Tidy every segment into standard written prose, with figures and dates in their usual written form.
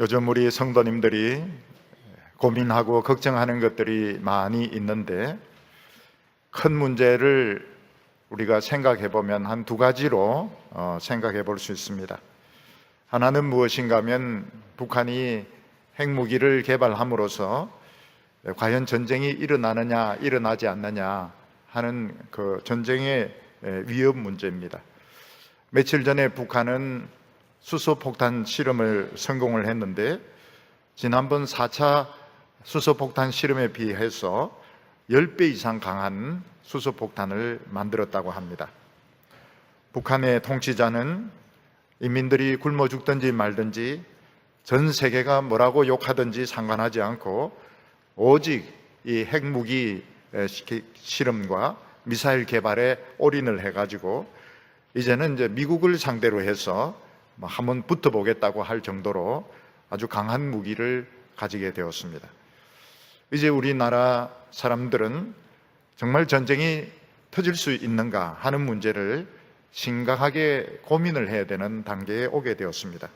요즘 우리 성도님들이 고민하고 걱정하는 것들이 많이 있는데, 큰 문제를 우리가 생각해 보면 한 두 가지로 생각해 볼 수 있습니다. 하나는 무엇인가 하면 북한이 핵무기를 개발함으로써 과연 전쟁이 일어나느냐 일어나지 않느냐 하는 그 전쟁의 위험 문제입니다. 며칠 전에 북한은 수소폭탄 실험을 성공을 했는데, 지난번 4차 수소폭탄 실험에 비해서 10배 이상 강한 수소폭탄을 만들었다고 합니다. 북한의 통치자는 인민들이 굶어 죽든지 말든지 전 세계가 뭐라고 욕하든지 상관하지 않고 오직 이 핵무기 실험과 미사일 개발에 올인을 해가지고 이제는 이제 미국을 상대로 해서 한번 붙어보겠다고 할 정도로 아주 강한 무기를 가지게 되었습니다. 이제 우리나라 사람들은 정말 전쟁이 터질 수 있는가 하는 문제를 심각하게 고민을 해야 되는 단계에 오게 되었습니다.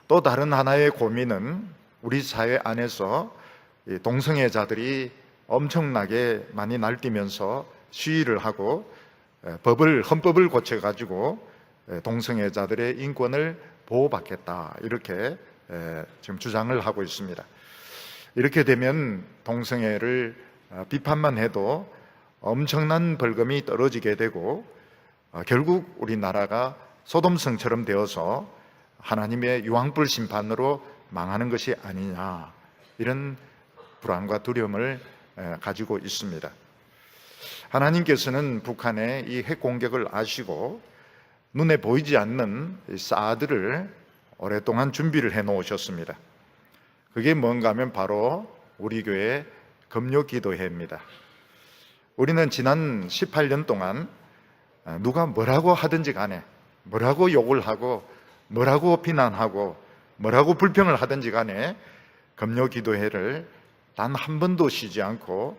또 다른 하나의 고민은 우리 사회 안에서 동성애자들이 엄청나게 많이 날뛰면서 시위를 하고 헌법을 고쳐가지고 동성애자들의 인권을 보호받겠다, 이렇게 지금 주장을 하고 있습니다. 이렇게 되면 동성애를 비판만 해도 엄청난 벌금이 떨어지게 되고 결국 우리나라가 소돔성처럼 되어서 하나님의 유황불 심판으로 망하는 것이 아니냐, 이런 불안과 두려움을 가지고 있습니다. 하나님께서는 북한의 이 핵공격을 아시고 눈에 보이지 않는 사드를 오랫동안 준비를 해 놓으셨습니다. 그게 뭔가 하면 바로 우리 교회 금요기도회입니다. 우리는 지난 18년 동안 누가 뭐라고 하든지 간에, 뭐라고 욕을 하고 뭐라고 비난하고 뭐라고 불평을 하든지 간에 금요기도회를 단 한 번도 쉬지 않고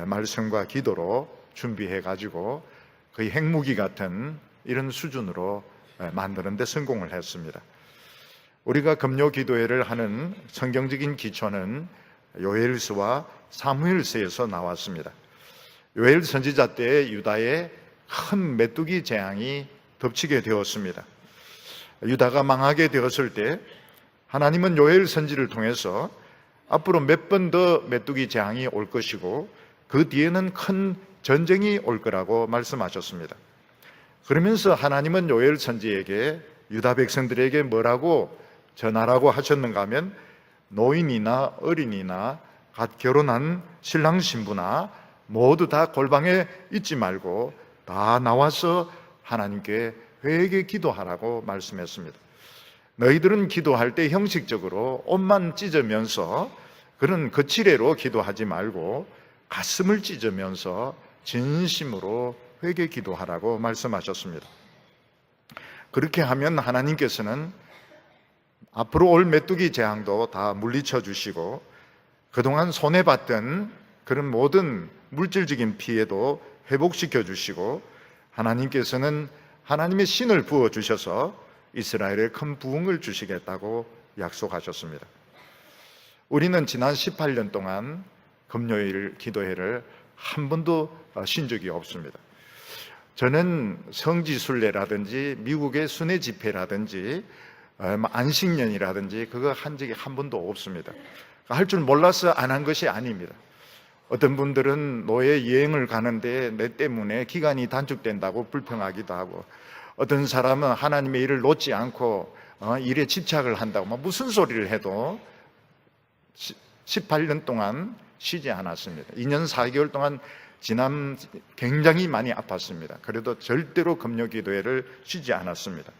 말씀과 기도로 준비해 가지고 거의 핵무기 같은 이런 수준으로 만드는 데 성공을 했습니다. 우리가 금요기도회를 하는 성경적인 기초는 요엘서와 사무엘서에서 나왔습니다. 요엘 선지자 때 유다에 큰 메뚜기 재앙이 덮치게 되었습니다. 유다가 망하게 되었을 때 하나님은 요엘 선지를 통해서 앞으로 몇 번 더 메뚜기 재앙이 올 것이고 그 뒤에는 큰 전쟁이 올 거라고 말씀하셨습니다. 그러면서 하나님은 요엘 선지에게 유다 백성들에게 뭐라고 전하라고 하셨는가 하면, 노인이나 어린이나 갓 결혼한 신랑 신부나 모두 다 골방에 있지 말고 다 나와서 하나님께 회개 기도하라고 말씀했습니다. 너희들은 기도할 때 형식적으로 옷만 찢으면서 그런 거칠애로 기도하지 말고 가슴을 찢으면서 진심으로 회개 기도하라고 말씀하셨습니다. 그렇게 하면 하나님께서는 앞으로 올 메뚜기 재앙도 다 물리쳐 주시고 그동안 손해봤던 그런 모든 물질적인 피해도 회복시켜 주시고, 하나님께서는 하나님의 신을 부어 주셔서 이스라엘에 큰 부흥을 주시겠다고 약속하셨습니다. 우리는 지난 18년 동안 금요일 기도회를 한 번도 쉰 적이 없습니다. 저는 성지순례라든지 미국의 순회 집회라든지 안식년이라든지 그거 한 적이 한 번도 없습니다. 할 줄 몰라서 안 한 것이 아닙니다. 어떤 분들은 노예 여행을 가는데 내 때문에 기간이 단축된다고 불평하기도 하고, 어떤 사람은 하나님의 일을 놓지 않고 일에 집착을 한다고 무슨 소리를 해도 18년 동안 쉬지 않았습니다. 2년 4개월 동안 굉장히 많이 아팠습니다. 그래도 절대로 금요기도회를 쉬지 않았습니다.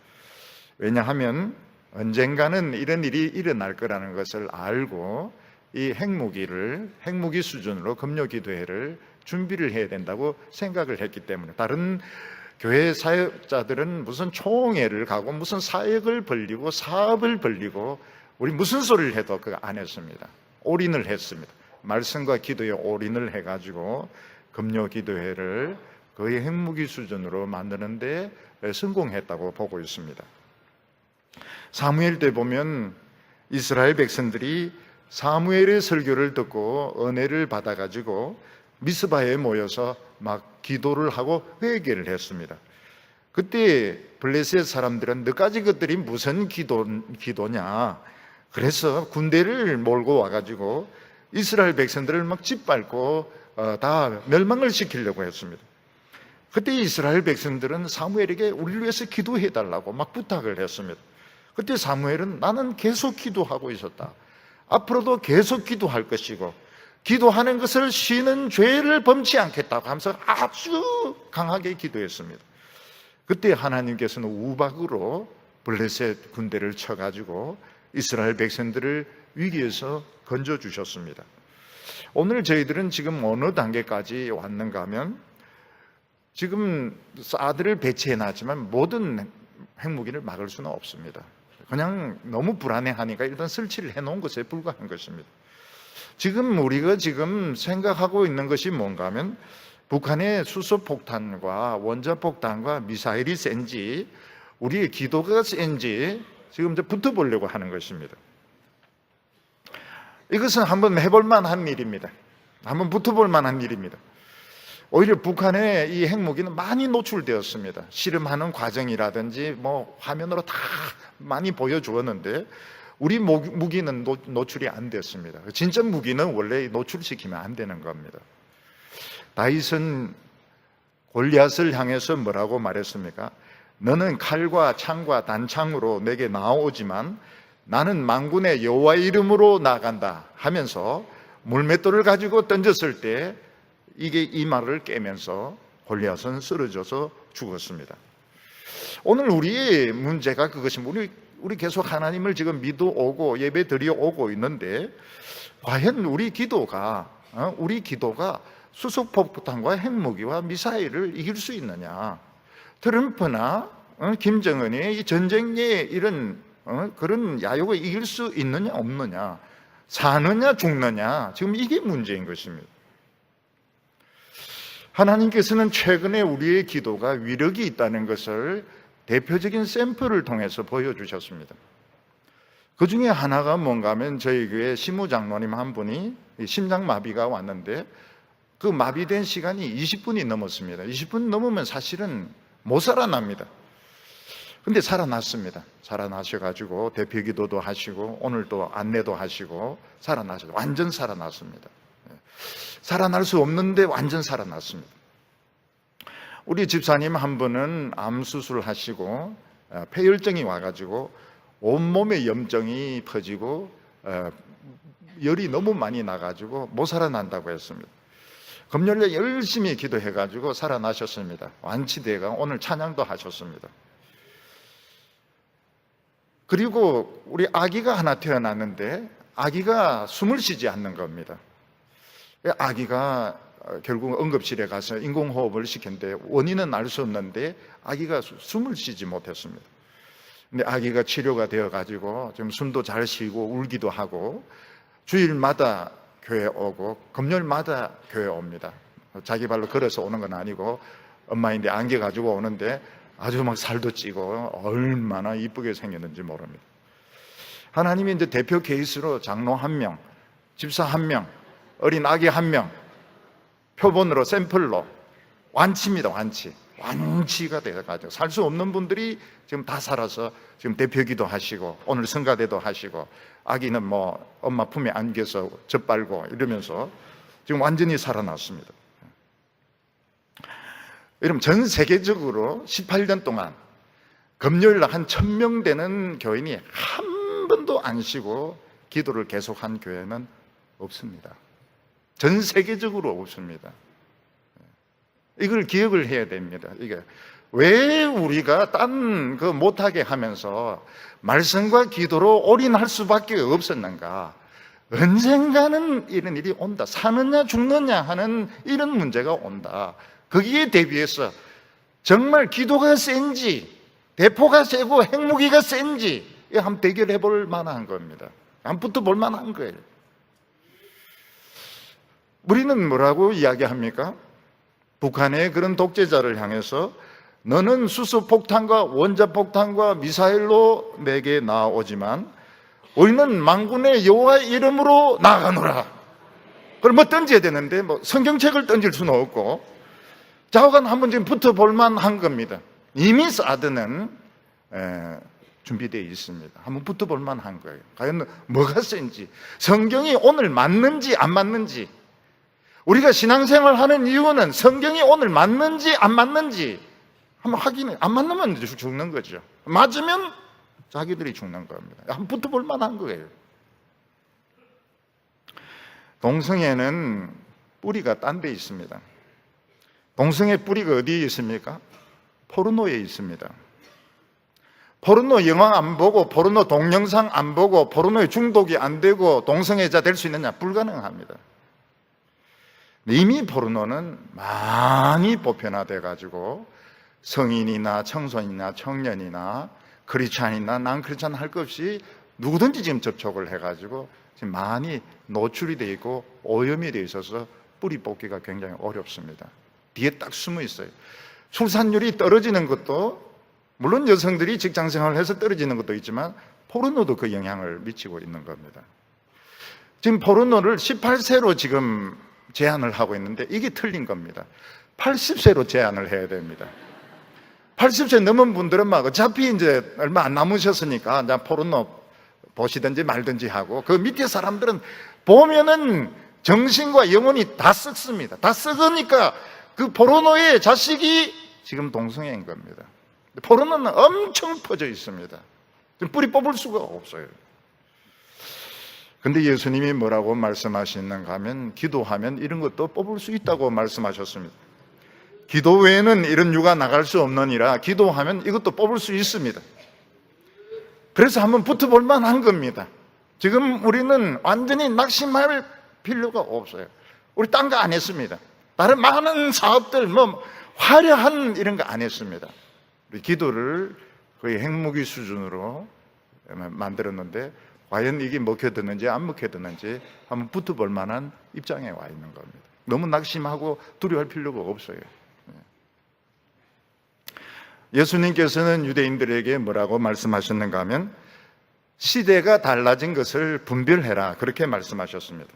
왜냐하면 언젠가는 이런 일이 일어날 거라는 것을 알고 이 핵무기 수준으로 금요기도회를 준비를 해야 된다고 생각을 했기 때문에, 다른 교회 사역자들은 무슨 총회를 가고 무슨 사역을 벌리고 사업을 벌리고 우리 무슨 소리를 해도 그거 안 했습니다. 올인을 했습니다. 말씀과 기도에 올인을 해가지고 금요기도회를 거의 핵무기 수준으로 만드는 데 성공했다고 보고 있습니다. 사무엘 때 보면 이스라엘 백성들이 사무엘의 설교를 듣고 은혜를 받아가지고 미스바에 모여서 막 기도를 하고 회개를 했습니다. 그때 블레셋 사람들은 너까지 것들이 무슨 기도냐, 그래서 군대를 몰고 와가지고 이스라엘 백성들을 막 짓밟고 다 멸망을 시키려고 했습니다. 그때 이스라엘 백성들은 사무엘에게 우리를 위해서 기도해달라고 막 부탁을 했습니다. 그때 사무엘은 나는 계속 기도하고 있었다, 앞으로도 계속 기도할 것이고 기도하는 것을 쉬는 죄를 범치 않겠다고 하면서 아주 강하게 기도했습니다. 그때 하나님께서는 우박으로 블레셋 군대를 쳐가지고 이스라엘 백성들을 위기에서 건져주셨습니다. 오늘 저희들은 지금 어느 단계까지 왔는가 하면, 지금 사드를 배치해놨지만 모든 핵무기를 막을 수는 없습니다. 그냥 너무 불안해하니까 일단 설치를 해놓은 것에 불과한 것입니다. 지금 우리가 지금 생각하고 있는 것이 뭔가 하면, 북한의 수소폭탄과 원자폭탄과 미사일이 센지 우리의 기도가 센지 지금 이제 붙어보려고 하는 것입니다. 이것은 한번 해볼 만한 일입니다. 한번 붙어볼 만한 일입니다. 오히려 북한의 이 핵무기는 많이 노출되었습니다. 실험하는 과정이라든지 뭐 화면으로 다 많이 보여주었는데 우리 무기는 노출이 안 됐습니다. 진짜 무기는 원래 노출시키면 안 되는 겁니다. 다윗은 골리앗을 향해서 뭐라고 말했습니까? 너는 칼과 창과 단창으로 내게 나오지만 나는 만군의 여호와의 이름으로 나간다 하면서 물맷돌을 가지고 던졌을 때 이게 이 말을 깨면서 골리앗은 쓰러져서 죽었습니다. 오늘 우리의 문제가 그것입니다. 우리 계속 하나님을 지금 믿어오고 예배 드려오고 있는데, 과연 우리 기도가 수소폭탄과 핵무기와 미사일을 이길 수 있느냐? 트럼프나 김정은이 이 전쟁의 이런 그런 야욕을 이길 수 있느냐 없느냐, 사느냐 죽느냐, 지금 이게 문제인 것입니다. 하나님께서는 최근에 우리의 기도가 위력이 있다는 것을 대표적인 샘플을 통해서 보여주셨습니다. 그 중에 하나가 뭔가 하면 저희 교회 시무장로님 한 분이 심장마비가 왔는데 그 마비된 시간이 20분이 넘었습니다. 20분 넘으면 사실은 못 살아납니다. 근데 살아났습니다. 살아나셔가지고 대표 기도도 하시고 오늘 또 안내도 하시고 살아나셔서 완전 살아났습니다. 살아날 수 없는데 완전 살아났습니다. 우리 집사님 한 분은 암 수술을 하시고 폐혈증이 와가지고 온몸에 염증이 퍼지고 열이 너무 많이 나가지고 못 살아난다고 했습니다. 금요일에 열심히 기도해가지고 살아나셨습니다. 완치되가 오늘 찬양도 하셨습니다. 그리고 우리 아기가 하나 태어났는데 아기가 숨을 쉬지 않는 겁니다. 아기가 결국 응급실에 가서 인공호흡을 시켰는데 원인은 알 수 없는데 아기가 숨을 쉬지 못했습니다. 근데 아기가 치료가 되어가지고 지금 숨도 잘 쉬고 울기도 하고 주일마다 교회 오고 금요일마다 교회 옵니다. 자기 발로 걸어서 오는 건 아니고 엄마인데 안겨가지고 오는데 아주 막 살도 찌고 얼마나 이쁘게 생겼는지 모릅니다. 하나님이 이제 대표 케이스로 장로 1명, 집사 1명, 어린 아기 1명, 표본으로 샘플로 완치입니다. 완치가 돼가지고 살 수 없는 분들이 지금 다 살아서 지금 대표기도 하시고 오늘 성가대도 하시고 아기는 뭐 엄마 품에 안겨서 젖빨고 이러면서 지금 완전히 살아났습니다. 여러분, 전 세계적으로 18년 동안 금요일날 한 1000명 되는 교인이 한 번도 안 쉬고 기도를 계속한 교회는 없습니다. 전 세계적으로 없습니다. 이걸 기억을 해야 됩니다. 이게 왜 우리가 딴 거 못하게 하면서 말씀과 기도로 올인할 수밖에 없었는가? 언젠가는 이런 일이 온다. 사느냐 죽느냐 하는 이런 문제가 온다. 거기에 대비해서 정말 기도가 센지 대포가 세고 핵무기가 센지 한번 대결해 볼 만한 겁니다. 한번 붙어 볼 만한 거예요. 우리는 뭐라고 이야기합니까? 북한의 그런 독재자를 향해서 너는 수소폭탄과 원자폭탄과 미사일로 내게 나오지만 우리는 만군의 여호와의 이름으로 나아가노라. 그럼 뭐 던져야 되는데 뭐 성경책을 던질 수는 없고 좌우간 한번 지금 붙어볼 만한 겁니다. 이미 사드는 준비되어 있습니다. 한번 붙어볼 만한 거예요. 과연 뭐가 센지, 성경이 오늘 맞는지 안 맞는지, 우리가 신앙생활 하는 이유는 성경이 오늘 맞는지 안 맞는지 한번 확인해. 안 맞으면 죽는 거죠. 맞으면 자기들이 죽는 겁니다. 한번 붙어볼 만한 거예요. 동성애는 뿌리가 딴 데 있습니다. 동성애 뿌리가 어디에 있습니까? 포르노에 있습니다. 포르노 영화 안 보고, 포르노 동영상 안 보고, 포르노에 중독이 안 되고 동성애자 될 수 있느냐? 불가능합니다. 이미 포르노는 많이 보편화돼 가지고 성인이나 청소년이나 청년이나 크리스찬이나 난 크리스찬 할 것 없이 누구든지 지금 접촉을 해가지고 지금 많이 노출이 되어 있고 오염이 되어 있어서 뿌리 뽑기가 굉장히 어렵습니다. 뒤에 딱 숨어 있어요. 출산율이 떨어지는 것도, 물론 여성들이 직장생활을 해서 떨어지는 것도 있지만 포르노도 그 영향을 미치고 있는 겁니다. 지금 포르노를 18세로 지금 제한을 하고 있는데 이게 틀린 겁니다. 80세로 제한을 해야 됩니다. 80세 넘은 분들은 막 어차피 이제 얼마 안 남으셨으니까 이제 포르노 보시든지 말든지 하고, 그 밑에 사람들은 보면은 정신과 영혼이 다 썩습니다. 다 썩으니까 그 포르노의 자식이 지금 동성애인 겁니다. 포르노는 엄청 퍼져 있습니다. 뿌리 뽑을 수가 없어요. 근데 예수님이 뭐라고 말씀하시는가 하면, 기도하면 이런 것도 뽑을 수 있다고 말씀하셨습니다. 기도 외에는 이런 유가 나갈 수 없느니라, 기도하면 이것도 뽑을 수 있습니다. 그래서 한번 붙어볼 만한 겁니다. 지금 우리는 완전히 낙심할 필요가 없어요. 우리 딴 거 안 했습니다. 다른 많은 사업들, 뭐 화려한 이런 거 안 했습니다. 우리 기도를 거의 핵무기 수준으로 만들었는데 과연 이게 먹혀드는지 안 먹혀드는지 한번 붙어볼 만한 입장에 와 있는 겁니다. 너무 낙심하고 두려워할 필요가 없어요. 예수님께서는 유대인들에게 뭐라고 말씀하셨는가 하면, 시대가 달라진 것을 분별해라, 그렇게 말씀하셨습니다.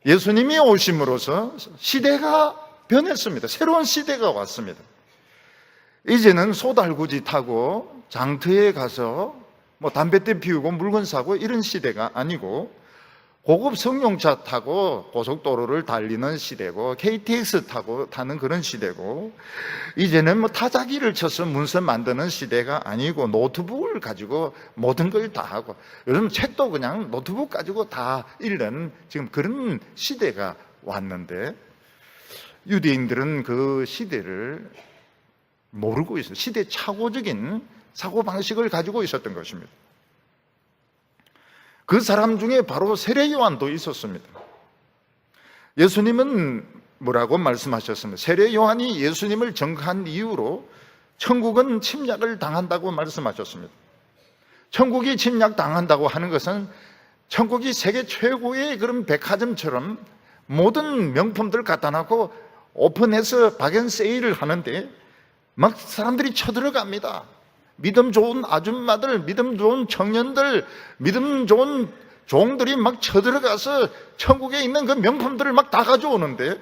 예수님이 오심으로써 시대가 변했습니다. 새로운 시대가 왔습니다. 이제는 소달구지 타고 장터에 가서 뭐 담뱃대 피우고 물건 사고 이런 시대가 아니고, 고급 승용차 타고 고속도로를 달리는 시대고, KTX 타고 타는 그런 시대고, 이제는 뭐 타자기를 쳐서 문서 만드는 시대가 아니고 노트북을 가지고 모든 걸 다 하고, 요즘 책도 그냥 노트북 가지고 다 읽는 지금 그런 시대가 왔는데, 유대인들은 그 시대를 모르고 있어요. 시대착오적인 사고방식을 가지고 있었던 것입니다. 그 사람 중에 바로 세례 요한도 있었습니다. 예수님은 뭐라고 말씀하셨습니까? 세례 요한이 예수님을 전가한 이후로 천국은 침략을 당한다고 말씀하셨습니다. 천국이 침략당한다고 하는 것은 천국이 세계 최고의 그런 백화점처럼 모든 명품들 갖다 놓고 오픈해서 박연 세일을 하는데 막 사람들이 쳐들어갑니다. 믿음 좋은 아줌마들, 믿음 좋은 청년들, 믿음 좋은 종들이 막 쳐들어가서 천국에 있는 그 명품들을 막 다 가져오는데,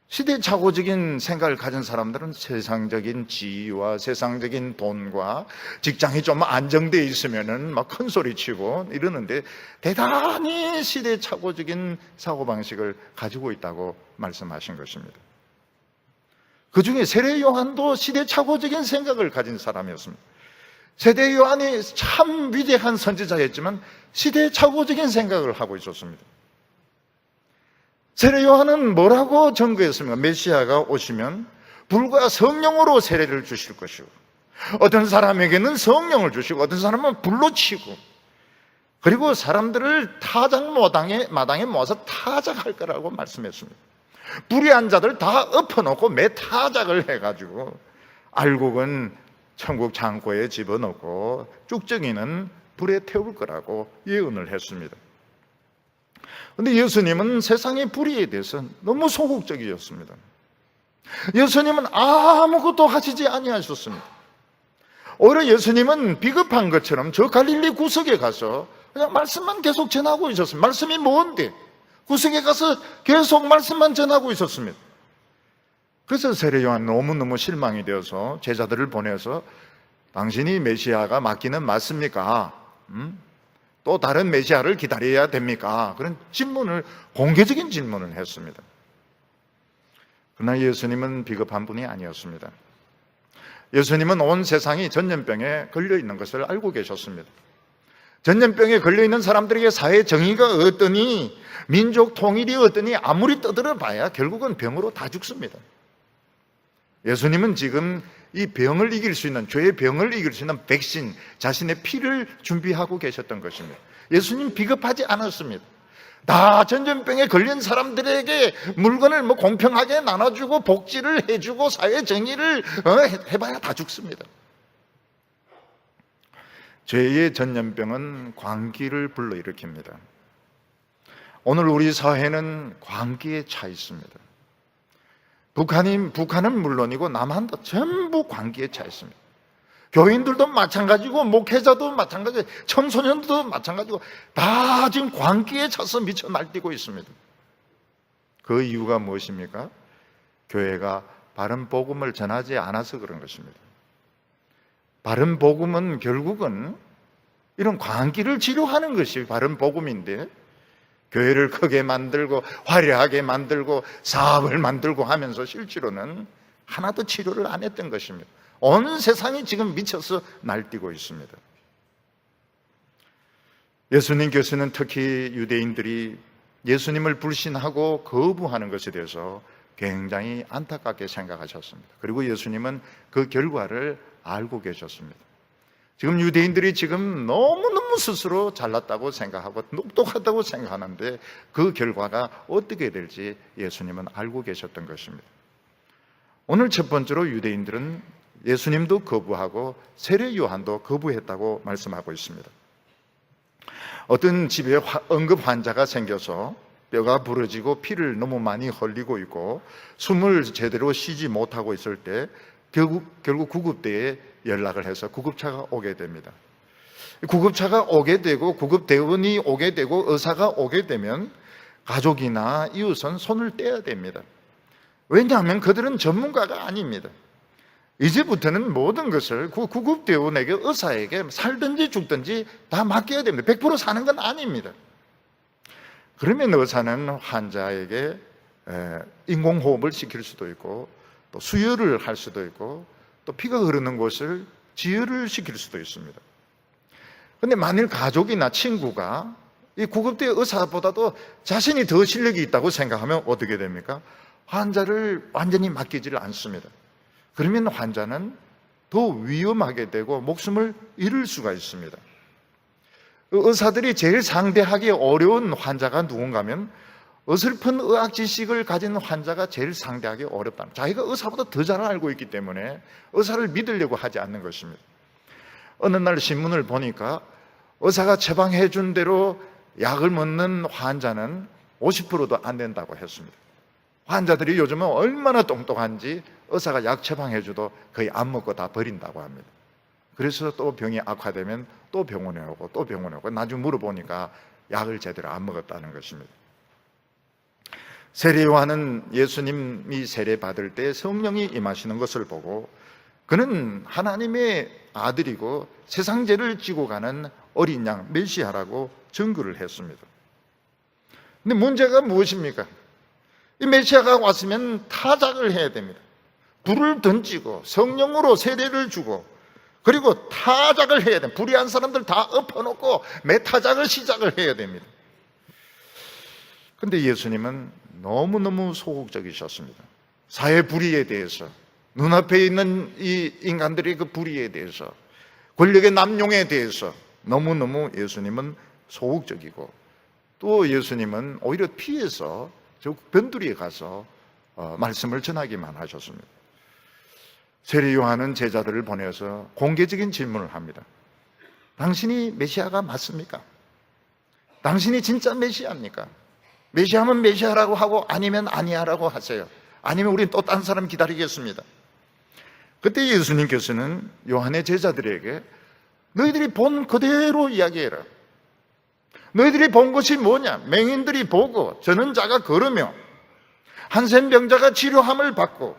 시대착오적인 생각을 가진 사람들은 세상적인 지위와 세상적인 돈과 직장이 좀 안정되어 있으면은 막 큰 소리 치고 이러는데, 대단히 시대착오적인 사고방식을 가지고 있다고 말씀하신 것입니다. 그 중에 세례 요한도 시대착오적인 생각을 가진 사람이었습니다. 세례 요한이 참 위대한 선지자였지만 시대착오적인 생각을 하고 있었습니다. 세례 요한은 뭐라고 전거했습니까? 메시아가 오시면 불과 성령으로 세례를 주실 것이고, 어떤 사람에게는 성령을 주시고 어떤 사람은 불로 치고, 그리고 사람들을 마당에 모아서 타작할 거라고 말씀했습니다. 불의한 자들 다 엎어놓고 매타작을 해가지고 알곡은 천국 창고에 집어넣고 쭉정이는 불에 태울 거라고 예언을 했습니다. 그런데 예수님은 세상의 불의에 대해서 너무 소극적이었습니다. 예수님은 아무것도 하시지 아니하셨습니다. 오히려 예수님은 비겁한 것처럼 저 갈릴리 구석에 가서 그냥 말씀만 계속 전하고 있었습니다. 말씀이 뭔데? 구석에 가서 계속 말씀만 전하고 있었습니다. 그래서 세례 요한 너무너무 실망이 되어서 제자들을 보내서 당신이 메시아가 맞기는 맞습니까? 또 다른 메시아를 기다려야 됩니까? 그런 질문을, 공개적인 질문을 했습니다. 그러나 예수님은 비겁한 분이 아니었습니다. 예수님은 온 세상이 전염병에 걸려있는 것을 알고 계셨습니다. 전염병에 걸려있는 사람들에게 사회 정의가 어떠니, 민족 통일이 어떠니 아무리 떠들어봐야 결국은 병으로 다 죽습니다. 예수님은 지금 이 병을 이길 수 있는, 죄의 병을 이길 수 있는 백신, 자신의 피를 준비하고 계셨던 것입니다. 예수님 비겁하지 않았습니다. 다 전염병에 걸린 사람들에게 물건을 공평하게 나눠주고 복지를 해주고 사회 정의를 해봐야 다 죽습니다. 죄의 전염병은 광기를 불러일으킵니다. 오늘 우리 사회는 광기에 차 있습니다. 북한은 물론이고 남한도 전부 광기에 차 있습니다. 교인들도 마찬가지고 목회자도 마찬가지고 청소년도 마찬가지고 다 지금 광기에 차서 미쳐 날뛰고 있습니다. 그 이유가 무엇입니까? 교회가 바른 복음을 전하지 않아서 그런 것입니다. 바른 복음은 결국은 이런 광기를 치료하는 것이 바른 복음인데, 교회를 크게 만들고 화려하게 만들고 사업을 만들고 하면서 실제로는 하나도 치료를 안 했던 것입니다. 온 세상이 지금 미쳐서 날뛰고 있습니다. 예수님께서는 특히 유대인들이 예수님을 불신하고 거부하는 것에 대해서 굉장히 안타깝게 생각하셨습니다. 그리고 예수님은 그 결과를 알고 계셨습니다. 지금 유대인들이 지금 너무너무 스스로 잘났다고 생각하고 똑똑하다고 생각하는데 그 결과가 어떻게 될지 예수님은 알고 계셨던 것입니다. 오늘 첫 번째로 유대인들은 예수님도 거부하고 세례 요한도 거부했다고 말씀하고 있습니다. 어떤 집에 응급 환자가 생겨서 뼈가 부러지고 피를 너무 많이 흘리고 있고 숨을 제대로 쉬지 못하고 있을 때 결국 구급대에 연락을 해서 구급차가 오게 됩니다. 구급차가 오게 되고 구급대원이 오게 되고 의사가 오게 되면 가족이나 이웃은 손을 떼야 됩니다. 왜냐하면 그들은 전문가가 아닙니다. 이제부터는 모든 것을 구급대원에게, 의사에게 살든지 죽든지 다 맡겨야 됩니다. 100% 사는 건 아닙니다. 그러면 의사는 환자에게 인공호흡을 시킬 수도 있고 또 수혈을 할 수도 있고 또 피가 흐르는 곳을 지혈을 시킬 수도 있습니다. 그런데 만일 가족이나 친구가 이 구급대 의사보다도 자신이 더 실력이 있다고 생각하면 어떻게 됩니까? 환자를 완전히 맡기지를 않습니다. 그러면 환자는 더 위험하게 되고 목숨을 잃을 수가 있습니다. 의사들이 제일 상대하기 어려운 환자가 누군가면 어설픈 의학 지식을 가진 환자가 제일 상대하기 어렵다. 자기가 의사보다 더 잘 알고 있기 때문에 의사를 믿으려고 하지 않는 것입니다. 어느 날 신문을 보니까 의사가 처방해 준 대로 약을 먹는 환자는 50%도 안 된다고 했습니다. 환자들이 요즘은 얼마나 똑똑한지 의사가 약 처방해 줘도 거의 안 먹고 다 버린다고 합니다. 그래서 또 병이 악화되면 또 병원에 오고 또 병원에 오고 나중에 물어보니까 약을 제대로 안 먹었다는 것입니다. 세례 요한은 예수님이 세례 받을 때 성령이 임하시는 것을 보고 그는 하나님의 아들이고 세상 죄를 지고 가는 어린 양 메시아라고 증거를 했습니다. 근데 문제가 무엇입니까? 이 메시아가 왔으면 타작을 해야 됩니다. 불을 던지고 성령으로 세례를 주고 그리고 타작을 해야 됩니다. 불의한 사람들 다 엎어놓고 매타작을 시작을 해야 됩니다. 그런데 예수님은 너무너무 소극적이셨습니다. 사회 불의에 대해서, 눈앞에 있는 이 인간들의 그 불의에 대해서, 권력의 남용에 대해서 너무너무 예수님은 소극적이고 또 예수님은 오히려 피해서 저 변두리에 가서 말씀을 전하기만 하셨습니다. 세례 요한은 제자들을 보내서 공개적인 질문을 합니다. 당신이 메시아가 맞습니까? 당신이 진짜 메시아입니까? 메시아면 메시아라고 하고 아니면 아니야라고 하세요. 아니면 우린 또 딴 사람 기다리겠습니다. 그때 예수님께서는 요한의 제자들에게 너희들이 본 그대로 이야기해라. 너희들이 본 것이 뭐냐? 맹인들이 보고 저는 자가 걸으며 한센병자가 치료함을 받고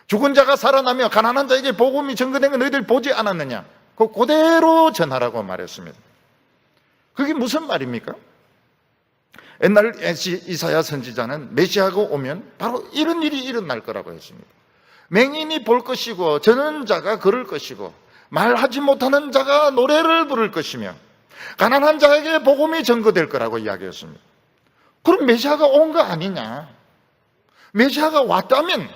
죽은 자가 살아나며 가난한 자에게 복음이 전거된 거 너희들 보지 않았느냐? 그대로 전하라고 말했습니다. 그게 무슨 말입니까? 옛날 이사야 선지자는 메시아가 오면 바로 이런 일이 일어날 거라고 했습니다. 맹인이 볼 것이고 저는 자가 걸을 것이고 말하지 못하는 자가 노래를 부를 것이며 가난한 자에게 복음이 전거될 거라고 이야기했습니다. 그럼 메시아가 온 거 아니냐? 메시아가 왔다면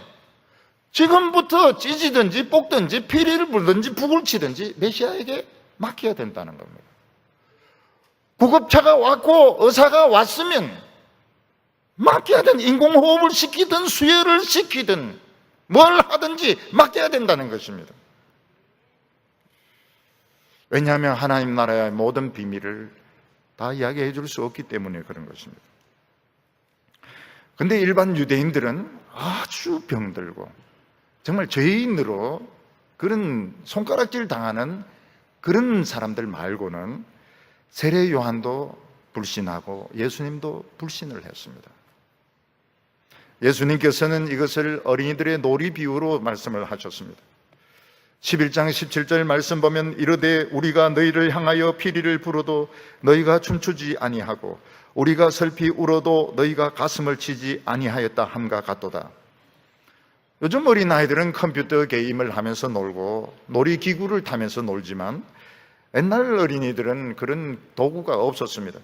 지금부터 찢이든지 뽑든지 피리를 불든지 북을 치든지 메시아에게 맡겨야 된다는 겁니다. 구급차가 왔고 의사가 왔으면 맡겨야 된, 인공호흡을 시키든 수혈을 시키든 뭘 하든지 맡겨야 된다는 것입니다. 왜냐하면 하나님 나라의 모든 비밀을 다 이야기해 줄 수 없기 때문에 그런 것입니다. 근데 일반 유대인들은 아주 병들고 정말 죄인으로 그런 손가락질 당하는 그런 사람들 말고는 세례 요한도 불신하고 예수님도 불신을 했습니다. 예수님께서는 이것을 어린이들의 놀이 비유로 말씀을 하셨습니다. 11장 17절 말씀 보면 이르되 우리가 너희를 향하여 피리를 불어도 너희가 춤추지 아니하고 우리가 슬피 울어도 너희가 가슴을 치지 아니하였다 함과 같도다. 요즘 어린아이들은 컴퓨터 게임을 하면서 놀고 놀이기구를 타면서 놀지만 옛날 어린이들은 그런 도구가 없었습니다.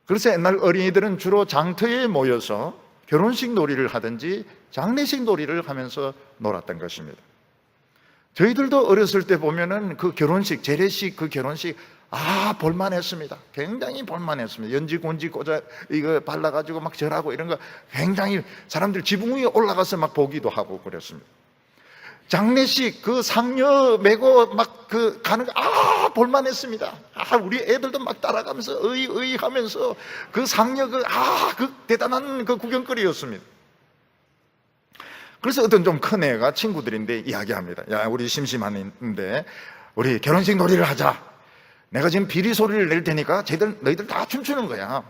그래서 옛날 어린이들은 주로 장터에 모여서 결혼식 놀이를 하든지 장례식 놀이를 하면서 놀았던 것입니다. 저희들도 어렸을 때 보면은 그 결혼식, 재래식 그 결혼식, 볼만했습니다. 굉장히 볼만했습니다. 연지곤지 꽂아, 이거 발라가지고 막 절하고 이런 거 굉장히 사람들 지붕 위에 올라가서 막 보기도 하고 그랬습니다. 장례식, 그 상녀 메고 막 그 가는 거, 볼만했습니다. 우리 애들도 막 따라가면서 으이 하면서 그 상녀 그 대단한 그 구경거리였습니다. 그래서 어떤 좀 큰 애가 친구들인데 이야기합니다. 야, 우리 심심한데 우리 결혼식 놀이를 하자. 내가 지금 비리 소리를 낼 테니까 너희들 다 춤추는 거야.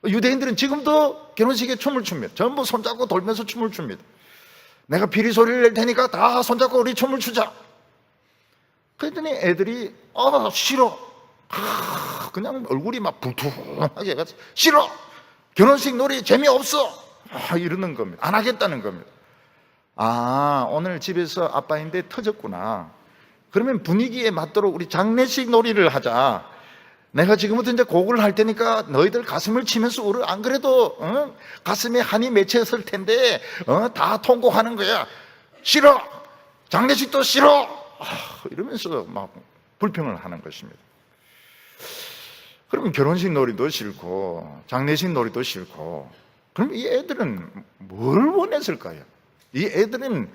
유대인들은 지금도 결혼식에 춤을 춥니다. 전부 손잡고 돌면서 춤을 춥니다. 내가 비리 소리를 낼 테니까 다 손잡고 우리 춤을 추자. 그랬더니 애들이 싫어. 그냥 얼굴이 막 불투하게 해가지고 싫어. 결혼식 놀이 재미없어. 이러는 겁니다. 안 하겠다는 겁니다. 오늘 집에서 아빠인데 터졌구나. 그러면 분위기에 맞도록 우리 장례식 놀이를 하자. 내가 지금부터 이제 곡을 할 테니까 너희들 가슴을 치면서 울어. 안 그래도 가슴에 한이 맺혔을 텐데 다 통곡하는 거야. 싫어. 장례식도 싫어. 이러면서 막 불평을 하는 것입니다. 그러면 결혼식 놀이도 싫고 장례식 놀이도 싫고 그럼 이 애들은 뭘 원했을까요? 이 애들은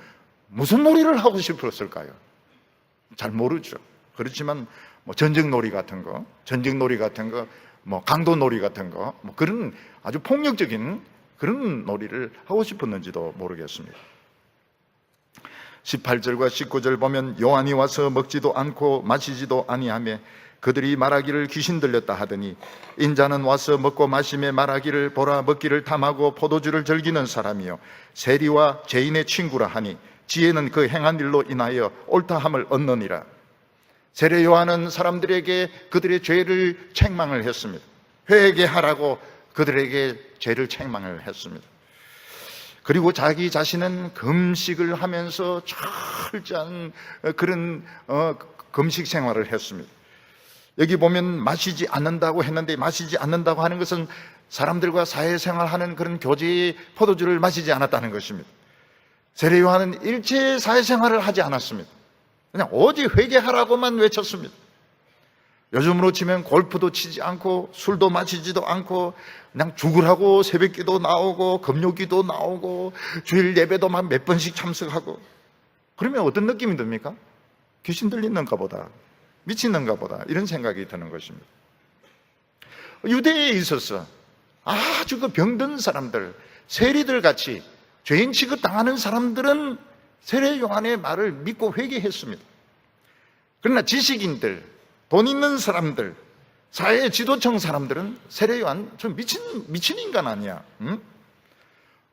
무슨 놀이를 하고 싶었을까요? 잘 모르죠. 그렇지만 뭐 전쟁놀이 같은 거, 뭐 강도놀이 같은 거, 뭐 그런 아주 폭력적인 그런 놀이를 하고 싶었는지도 모르겠습니다. 18절과 19절 보면 요한이 와서 먹지도 않고 마시지도 아니하며 그들이 말하기를 귀신 들렸다 하더니 인자는 와서 먹고 마시며 말하기를 보라 먹기를 탐하고 포도주를 즐기는 사람이요 세리와 죄인의 친구라 하니 지혜는 그 행한 일로 인하여 옳다함을 얻느니라. 세례 요한은 사람들에게 그들의 죄를 책망을 했습니다. 회개하라고 그들에게 죄를 책망을 했습니다. 그리고 자기 자신은 금식을 하면서 철저한 그런 금식 생활을 했습니다. 여기 보면 마시지 않는다고 했는데 마시지 않는다고 하는 것은 사람들과 사회생활하는 그런 교제의 포도주를 마시지 않았다는 것입니다. 세례 요한은 일체 사회생활을 하지 않았습니다. 그냥 오직 회개하라고만 외쳤습니다. 요즘으로 치면 골프도 치지 않고 술도 마시지도 않고 그냥 죽으라고 새벽기도 나오고 금요기도 나오고 주일 예배도 막 몇 번씩 참석하고 그러면 어떤 느낌이 듭니까? 귀신 들리는가 보다, 미치는가 보다 이런 생각이 드는 것입니다. 유대에 있어서 아주 그 병든 사람들, 세리들 같이 죄인 취급 당하는 사람들은 세례 요한의 말을 믿고 회개했습니다. 그러나 지식인들, 돈 있는 사람들, 사회 지도층 사람들은 세례 요한 좀 미친 인간 아니야? 응?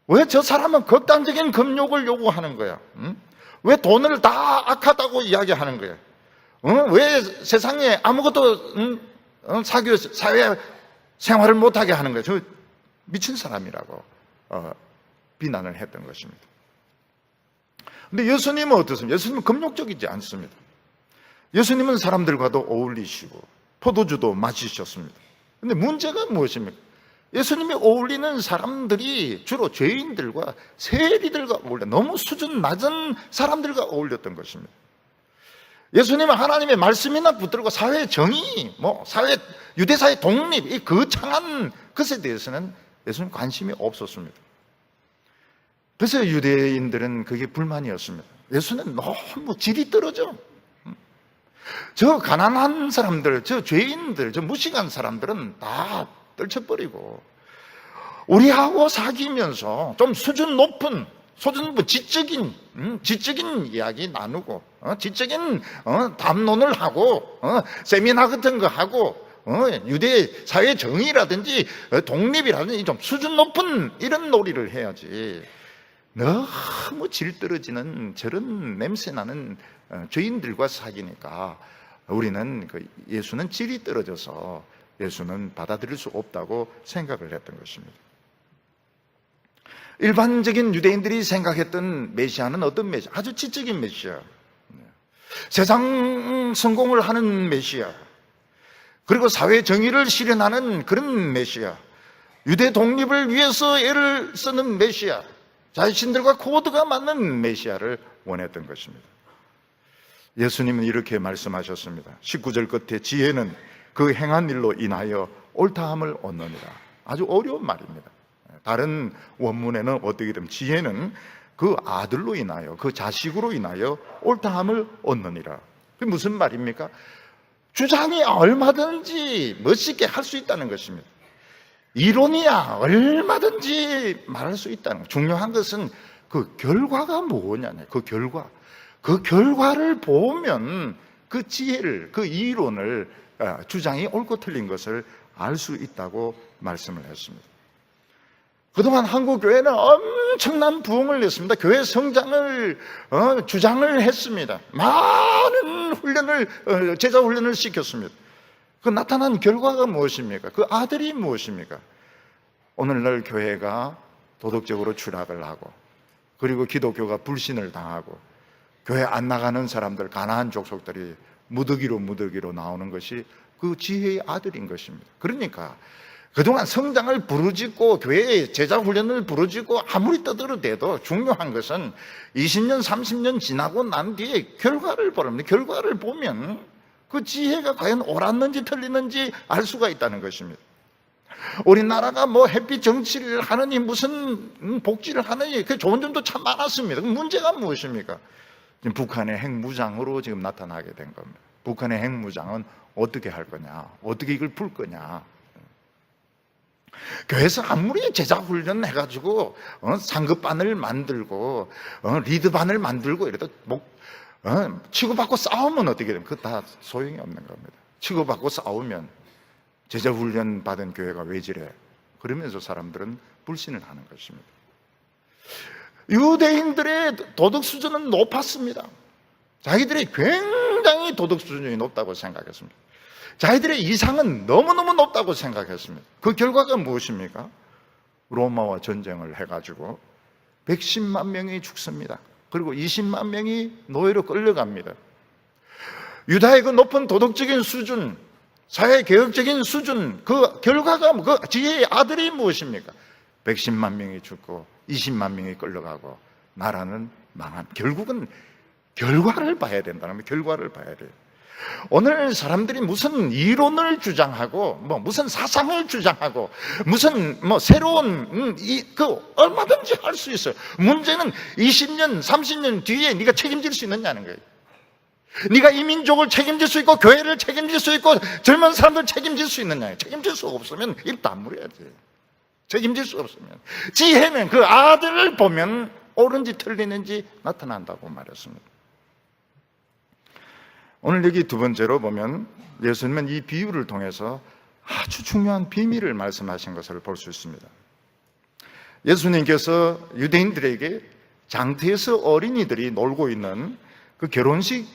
왜 저 사람은 극단적인 금욕을 요구하는 거야? 응? 왜 돈을 다 악하다고 이야기하는 거야? 응? 왜 세상에 아무것도 사회 생활을 못하게 하는 거야? 저 미친 사람이라고 비난을 했던 것입니다. 근데 예수님은 어떻습니까? 예수님은 금욕적이지 않습니다. 예수님은 사람들과도 어울리시고 포도주도 마시셨습니다. 근데 문제가 무엇입니까? 예수님이 어울리는 사람들이 주로 죄인들과 세리들과 어울려 너무 수준 낮은 사람들과 어울렸던 것입니다. 예수님은 하나님의 말씀이나 붙들고 사회 정의, 사회 유대사의 독립, 이 거창한 것에 대해서는 예수님 관심이 없었습니다. 그래서 유대인들은 그게 불만이었습니다. 예수는 너무 질이 떨어져. 저 가난한 사람들, 저 죄인들, 저 무식한 사람들은 다 떨쳐버리고 우리하고 사귀면서 좀 수준 높은 지적인 이야기 나누고 지적인 담론을 하고 세미나 같은 거 하고 유대 사회 정의라든지 독립이라든지 좀 수준 높은 이런 놀이를 해야지. 너무 질 떨어지는 저런 냄새나는 죄인들과 사귀니까 우리는 예수는 질이 떨어져서 예수는 받아들일 수 없다고 생각을 했던 것입니다. 일반적인 유대인들이 생각했던 메시아는 어떤 메시아? 아주 지적인 메시아, 세상 성공을 하는 메시아, 그리고 사회 정의를 실현하는 그런 메시아, 유대 독립을 위해서 애를 쓰는 메시아, 자신들과 코드가 맞는 메시아를 원했던 것입니다. 예수님은 이렇게 말씀하셨습니다. 19절 끝에 지혜는 그 행한 일로 인하여 옳다함을 얻느니라. 아주 어려운 말입니다. 다른 원문에는 어떻게 되면 지혜는 그 아들로 인하여, 그 자식으로 인하여 옳다함을 얻느니라. 그게 무슨 말입니까? 주장이 얼마든지 멋있게 할 수 있다는 것입니다. 이론이야 얼마든지 말할 수 있다는 것. 중요한 것은 그 결과가 뭐냐네. 그 결과를 보면 그 지혜를, 그 이론을, 주장이 옳고 틀린 것을 알 수 있다고 말씀을 했습니다. 그동안 한국 교회는 엄청난 부흥을 냈습니다. 교회 성장을 주장을 했습니다. 많은 훈련을, 제자 훈련을 시켰습니다. 그 나타난 결과가 무엇입니까? 그 아들이 무엇입니까? 오늘날 교회가 도덕적으로 추락을 하고, 그리고 기독교가 불신을 당하고, 교회 안 나가는 사람들, 가난한 족속들이 무더기로 나오는 것이 그 지혜의 아들인 것입니다. 그러니까 그동안 성장을 부르짖고 교회의 제자 훈련을 부르짖고 아무리 떠들어대도 중요한 것은 20년, 30년 지나고 난 뒤에 결과를 보랍니다. 결과를 보면 그 지혜가 과연 옳았는지 틀리는지 알 수가 있다는 것입니다. 우리나라가 햇빛 정치를 하느니 무슨 복지를 하느니 그 좋은 점도 참 많았습니다. 문제가 무엇입니까? 지금 북한의 핵무장으로 지금 나타나게 된 겁니다. 북한의 핵무장은 어떻게 할 거냐? 어떻게 이걸 풀 거냐? 교회에서 아무리 제자 훈련 해가지고 상급반을 만들고 리드반을 만들고 이래도 치고받고 싸우면 어떻게 됩니까? 그거 다 소용이 없는 겁니다. 치고받고 싸우면 제자 훈련 받은 교회가 왜 저래? 그러면서 사람들은 불신을 하는 것입니다. 유대인들의 도덕 수준은 높았습니다. 자기들이 굉장히 도덕 수준이 높다고 생각했습니다. 자기들의 이상은 너무너무 높다고 생각했습니다. 그 결과가 무엇입니까? 로마와 전쟁을 해가지고 110만 명이 죽습니다. 그리고 20만 명이 노예로 끌려갑니다. 유다의 그 높은 도덕적인 수준, 사회개혁적인 수준, 그 결과가, 그 지혜의 아들이 무엇입니까? 110만 명이 죽고 20만 명이 끌려가고 나라는 망한. 결국은 결과를 봐야 된다는 거예요. 결과를 봐야 돼요. 오늘 사람들이 무슨 이론을 주장하고 무슨 사상을 주장하고 무슨 새로운 얼마든지 할 수 있어요. 문제는 20년, 30년 뒤에 네가 책임질 수 있느냐는 거예요. 네가 이 민족을 책임질 수 있고 교회를 책임질 수 있고 젊은 사람들 책임질 수 있느냐. 책임질 수 없으면 일 다물어야지. 책임질 수 없으면. 지혜는 그 아들을 보면 옳은지 틀리는지 나타난다고 말했습니다. 오늘 여기 두 번째로 보면 예수님은 이 비유를 통해서 아주 중요한 비밀을 말씀하신 것을 볼 수 있습니다. 예수님께서 유대인들에게 장터에서 어린이들이 놀고 있는 그 결혼식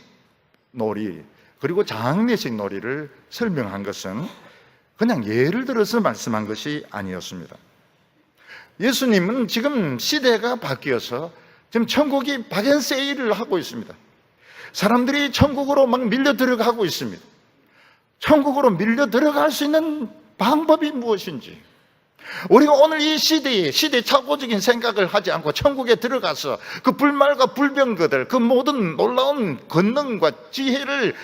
놀이 그리고 장례식 놀이를 설명한 것은 그냥 예를 들어서 말씀한 것이 아니었습니다. 예수님은 지금 시대가 바뀌어서 지금 천국이 박앤세일을 하고 있습니다. 사람들이 천국으로 막 밀려 들어가고 있습니다. 천국으로 밀려 들어갈 수 있는 방법이 무엇인지, 우리가 오늘 이 시대착오적인 생각을 하지 않고 천국에 들어가서 그 불말과 불병거들, 그 모든 놀라운 권능과 지혜를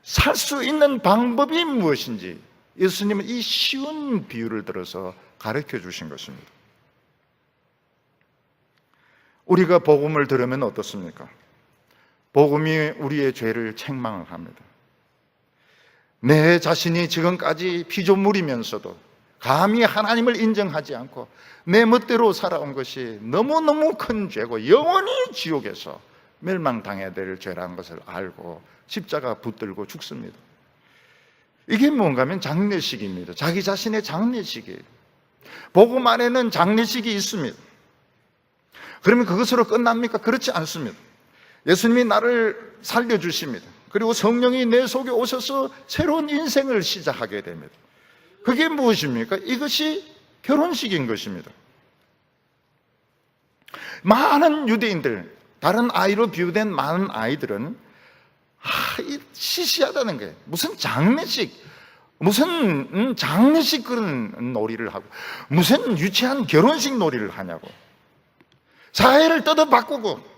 살 수 있는 방법이 무엇인지 예수님은 이 쉬운 비유를 들어서 가르쳐 주신 것입니다. 우리가 복음을 들으면 어떻습니까? 복음이 우리의 죄를 책망을 합니다. 내 자신이 지금까지 피조물이면서도 감히 하나님을 인정하지 않고 내 멋대로 살아온 것이 너무너무 큰 죄고 영원히 지옥에서 멸망당해야 될 죄라는 것을 알고 십자가 붙들고 죽습니다. 이게 뭔가 하면 장례식입니다. 자기 자신의 장례식이에요. 복음 안에는 장례식이 있습니다. 그러면 그것으로 끝납니까? 그렇지 않습니다. 예수님이 나를 살려주십니다. 그리고 성령이 내 속에 오셔서 새로운 인생을 시작하게 됩니다. 그게 무엇입니까? 이것이 결혼식인 것입니다. 많은 유대인들, 다른 아이로 비유된 많은 아이들은 시시하다는 거예요. 무슨 장례식 그런 놀이를 하고 무슨 유치한 결혼식 놀이를 하냐고. 사회를 뜯어바꾸고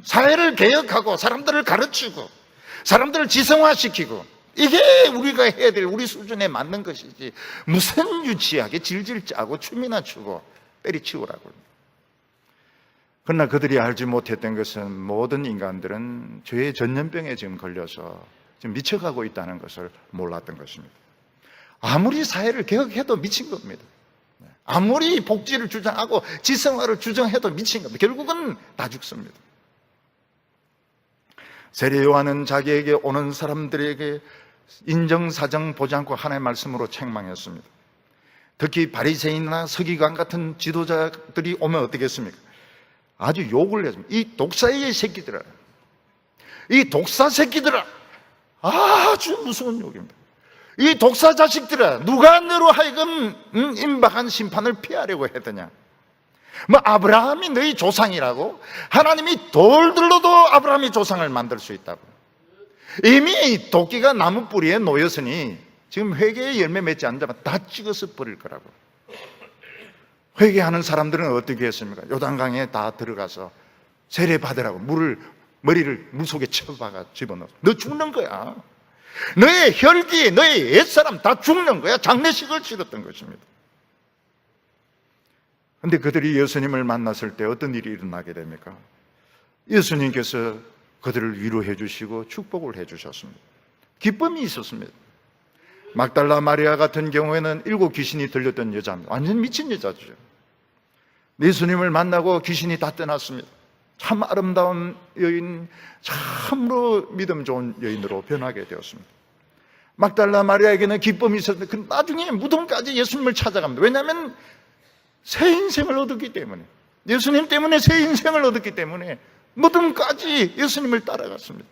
사회를 개혁하고 사람들을 가르치고 사람들을 지성화시키고, 이게 우리가 해야 될 우리 수준에 맞는 것이지 무슨 유치하게 질질 짜고 춤이나 추고 때리치우라고. 그러나 그들이 알지 못했던 것은 모든 인간들은 죄의 전염병에 지금 걸려서 지금 미쳐가고 있다는 것을 몰랐던 것입니다. 아무리 사회를 개혁해도 미친 겁니다. 아무리 복지를 주장하고 지성화를 주장해도 미친 겁니다. 결국은 다 죽습니다. 세례 요한은 자기에게 오는 사람들에게 인정사정 보지 않고 하나님의 말씀으로 책망했습니다. 특히 바리새인이나 서기관 같은 지도자들이 오면 어떻겠습니까? 아주 욕을 했습니다. 이 독사의 새끼들아, 이 독사 새끼들아, 아주 무서운 욕입니다. 이 독사 자식들아, 누가 너로 하여금 임박한 심판을 피하려고 했더냐? 아브라함이 너희 조상이라고? 하나님이 돌들로도 아브라함이 조상을 만들 수 있다고. 이미 도끼가 나무 뿌리에 놓였으니 지금 회개의 열매 맺지 않는 자만 다 찍어서 버릴 거라고. 회개하는 사람들은 어떻게 했습니까? 요단강에 다 들어가서 세례 받으라고 머리를 물 속에 쳐박아 집어넣어. 너 죽는 거야. 너의 혈기, 너의 옛사람 다 죽는 거야. 장례식을 치렀던 것입니다. 그런데 그들이 예수님을 만났을 때 어떤 일이 일어나게 됩니까? 예수님께서 그들을 위로해 주시고 축복을 해 주셨습니다. 기쁨이 있었습니다. 막달라 마리아 같은 경우에는 7 귀신이 들렸던 여자입니다. 완전 미친 여자죠. 예수님을 만나고 귀신이 다 떠났습니다. 참 아름다운 여인, 참으로 믿음 좋은 여인으로 변하게 되었습니다. 막달라 마리아에게는 기쁨이 있었는데 나중에 무덤까지 예수님을 찾아갑니다. 왜냐하면 새 인생을 얻었기 때문에, 예수님 때문에 새 인생을 얻었기 때문에 무덤까지 예수님을 따라갔습니다.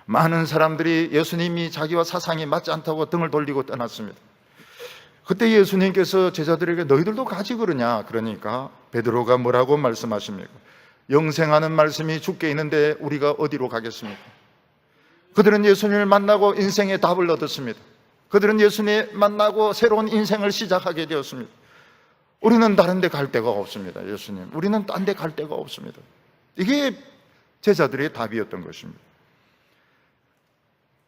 많은 사람들이 예수님이 자기와 사상이 맞지 않다고 등을 돌리고 떠났습니다. 그때 예수님께서 제자들에게 너희들도 가지 그러냐? 그러니까 베드로가 뭐라고 말씀하십니까? 영생하는 말씀이 주께 있는데 우리가 어디로 가겠습니까? 그들은 예수님을 만나고 인생의 답을 얻었습니다. 그들은 예수님을 만나고 새로운 인생을 시작하게 되었습니다. 우리는 다른 데 갈 데가 없습니다. 예수님, 우리는 딴 데 갈 데가 없습니다. 이게 제자들의 답이었던 것입니다.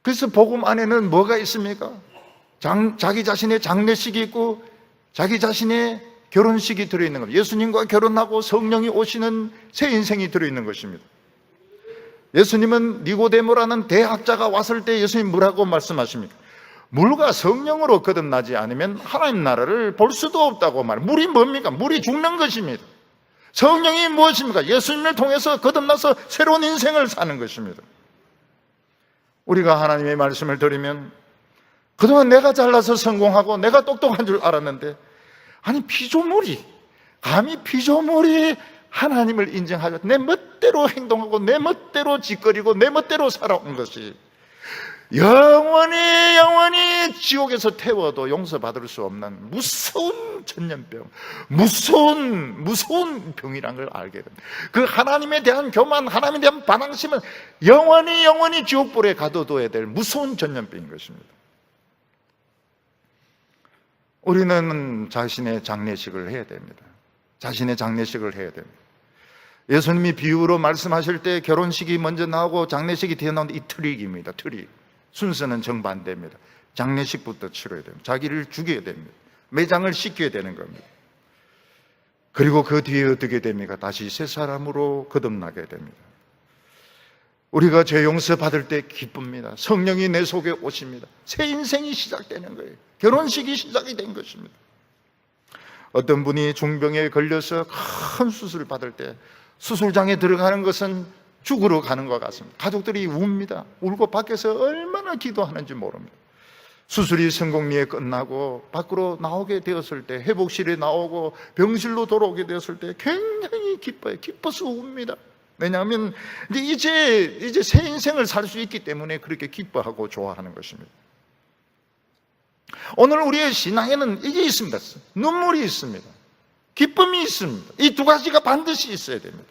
그래서 복음 안에는 뭐가 있습니까? 자기 자신의 장례식이 있고 자기 자신의 결혼식이 들어있는 겁니다. 예수님과 결혼하고 성령이 오시는 새 인생이 들어있는 것입니다. 예수님은 니고데모라는 대학자가 왔을 때 예수님 뭐라고 말씀하십니까? 물과 성령으로 거듭나지 않으면 하나님 나라를 볼 수도 없다고 말해요. 물이 뭡니까? 물이 죽는 것입니다. 성령이 무엇입니까? 예수님을 통해서 거듭나서 새로운 인생을 사는 것입니다. 우리가 하나님의 말씀을 들으면 그동안 내가 잘나서 성공하고 내가 똑똑한 줄 알았는데, 아니 피조물이, 감히 피조물이 하나님을 인정하고 내 멋대로 행동하고 내 멋대로 짓거리고 내 멋대로 살아온 것이 영원히 지옥에서 태워도 용서받을 수 없는 무서운 전염병, 무서운 병이란 걸 알게 됩니다. 그 하나님에 대한 교만, 하나님에 대한 반항심은 영원히 지옥불에 가둬둬야 될 무서운 전염병인 것입니다. 우리는 자신의 장례식을 해야 됩니다. 자신의 장례식을 해야 됩니다. 예수님이 비유로 말씀하실 때 결혼식이 먼저 나오고 장례식이 뒤에 나오는데 이 트릭입니다. 트릭. 순서는 정반대입니다. 장례식부터 치러야 됩니다. 자기를 죽여야 됩니다. 매장을 시켜야 되는 겁니다. 그리고 그 뒤에 어떻게 됩니까? 다시 새 사람으로 거듭나게 됩니다. 우리가 죄 용서 받을 때 기쁩니다. 성령이 내 속에 오십니다. 새 인생이 시작되는 거예요. 결혼식이 시작이 된 것입니다. 어떤 분이 중병에 걸려서 큰 수술을 받을 때 수술장에 들어가는 것은 죽으러 가는 것 같습니다. 가족들이 웁니다. 울고 밖에서 얼마나 기도하는지 모릅니다. 수술이 성공리에 끝나고 밖으로 나오게 되었을 때, 회복실에 나오고 병실로 돌아오게 되었을 때 굉장히 기뻐요. 기뻐서 웁니다. 왜냐하면 이제 새 인생을 살 수 있기 때문에 그렇게 기뻐하고 좋아하는 것입니다. 오늘 우리의 신앙에는 이게 있습니다. 눈물이 있습니다. 기쁨이 있습니다. 이 두 가지가 반드시 있어야 됩니다.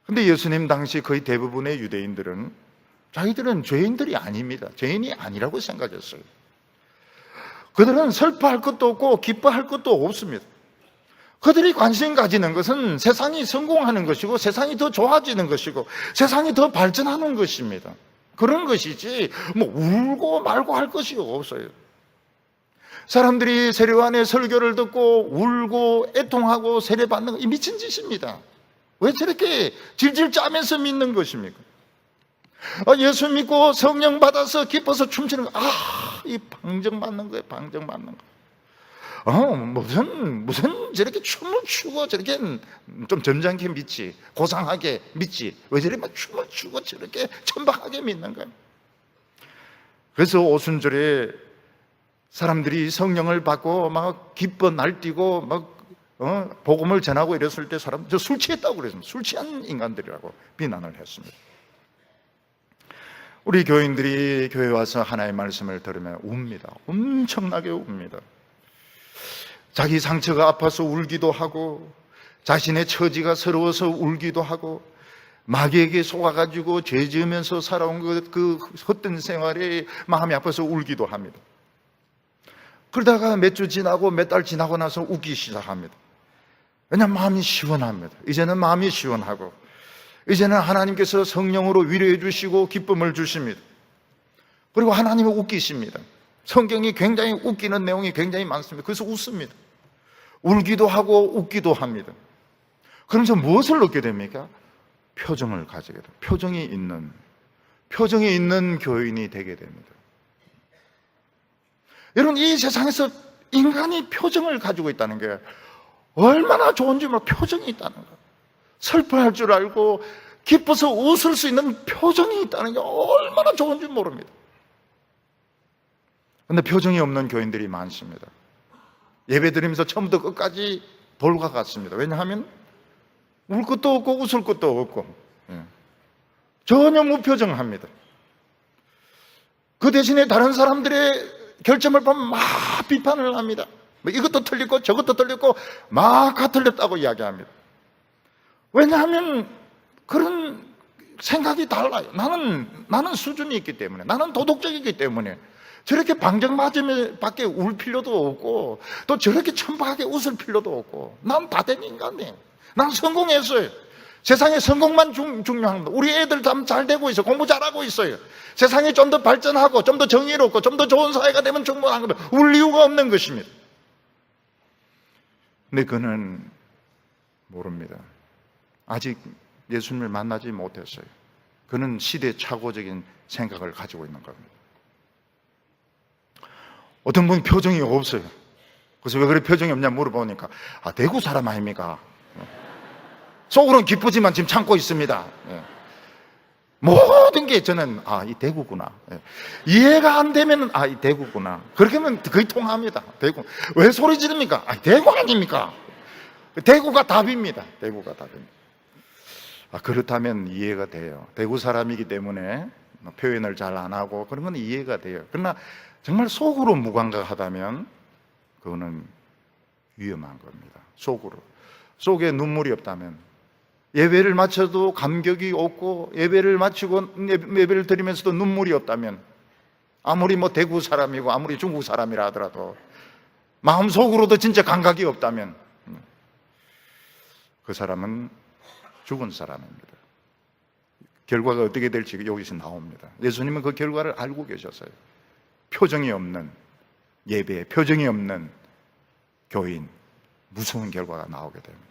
근데 예수님 당시 거의 대부분의 유대인들은 자기들은 죄인들이 아닙니다. 죄인이 아니라고 생각했어요. 그들은 슬퍼할 것도 없고 기뻐할 것도 없습니다. 그들이 관심 가지는 것은 세상이 성공하는 것이고 세상이 더 좋아지는 것이고 세상이 더 발전하는 것입니다. 그런 것이지 뭐 울고 말고 할 것이 없어요. 사람들이 세례요한의 설교를 듣고 울고 애통하고 세례받는 거 미친 짓입니다. 왜 저렇게 질질 짜면서 믿는 것입니까? 예수 믿고 성령 받아서 기뻐서 춤추는 거, 이 방정맞는 거예요. 방정맞는 거. 무슨 저렇게 춤을 추고 저렇게 좀 점잖게 믿지, 고상하게 믿지, 왜 저렇게 막 춤을 추고 저렇게 천박하게 믿는 거예요? 그래서 오순절에 사람들이 성령을 받고 막 기뻐 날뛰고 막 복음을 전하고 이랬을 때 사람, 저 술 취했다고 그랬습니다. 술 취한 인간들이라고 비난을 했습니다. 우리 교인들이 교회 와서 하나님의 말씀을 들으면 웁니다. 엄청나게 웁니다. 자기 상처가 아파서 울기도 하고 자신의 처지가 서러워서 울기도 하고 마귀에게 속아가지고 죄 지으면서 살아온 그 헛된 생활에 마음이 아파서 울기도 합니다. 그러다가 몇 주 지나고 몇 달 지나고 나서 웃기 시작합니다. 왜냐하면 마음이 시원합니다. 이제는 마음이 시원하고 이제는 하나님께서 성령으로 위로해 주시고 기쁨을 주십니다. 그리고 하나님은 웃기십니다. 성경이 굉장히 웃기는 내용이 굉장히 많습니다. 그래서 웃습니다. 울기도 하고 웃기도 합니다. 그러면서 무엇을 얻게 됩니까? 표정을 가지게 됩니다. 표정이 있는 교인이 되게 됩니다. 여러분, 이 세상에서 인간이 표정을 가지고 있다는 게 얼마나 좋은지 몰라. 표정이 있다는 거. 슬퍼할 줄 알고 기뻐서 웃을 수 있는 표정이 있다는 게 얼마나 좋은지 모릅니다. 그런데 표정이 없는 교인들이 많습니다. 예배 드리면서 처음부터 끝까지 돌과 같습니다. 왜냐하면 울 것도 없고 웃을 것도 없고 전혀 무표정합니다. 그 대신에 다른 사람들의 결점을 보면 막 비판을 합니다. 이것도 틀리고 저것도 틀리고 막 다 틀렸다고 이야기합니다. 왜냐하면 그런 생각이 달라요. 나는 수준이 있기 때문에, 나는 도덕적이기 때문에 저렇게 방정맞으면 밖에 울 필요도 없고 또 저렇게 천박하게 웃을 필요도 없고 난 다 된 인간이에요. 난 성공했어요. 세상에 성공만 중요합니다. 우리 애들 잘 되고 있어요. 공부 잘하고 있어요. 세상이 좀 더 발전하고 좀 더 정의롭고 좀 더 좋은 사회가 되면 충분한 겁니다. 울 이유가 없는 것입니다. 근데 그는 모릅니다. 아직 예수님을 만나지 못했어요. 그는 시대착오적인 생각을 가지고 있는 겁니다. 어떤 분이 표정이 없어요. 그래서 왜 그래 표정이 없냐 물어보니까 대구 사람 아닙니까? 속으로는 기쁘지만 지금 참고 있습니다. 예. 모든 게 저는 이 대구구나. 예. 이해가 안 되면 이 대구구나. 그렇게 하면 거의 통합니다. 대구. 왜 소리 지릅니까? 대구 아닙니까? 대구가 답입니다. 대구가 답입니다. 그렇다면 이해가 돼요. 대구 사람이기 때문에 표현을 잘 안 하고 그런 건 이해가 돼요. 그러나 정말 속으로 무감각하다면 그거는 위험한 겁니다. 속에 눈물이 없다면, 예배를 마쳐도 감격이 없고 예배를 마치고 예배를 드리면서도 눈물이 없다면, 아무리 대구 사람이고 아무리 중국 사람이라 하더라도 마음속으로도 진짜 감각이 없다면 그 사람은 죽은 사람입니다. 결과가 어떻게 될지 여기서 나옵니다. 예수님은 그 결과를 알고 계셨어요. 표정이 없는 예배, 표정이 없는 교인, 무서운 결과가 나오게 됩니다.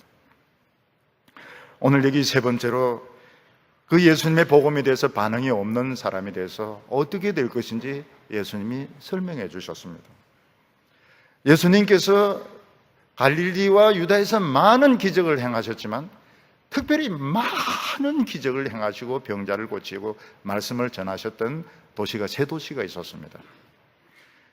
오늘 여기 세 번째로 그 예수님의 복음에 대해서 반응이 없는 사람에 대해서 어떻게 될 것인지 예수님이 설명해 주셨습니다. 예수님께서 갈릴리와 유다에서 많은 기적을 행하셨지만 특별히 많은 기적을 행하시고 병자를 고치고 말씀을 전하셨던 도시가 세 도시가 있었습니다.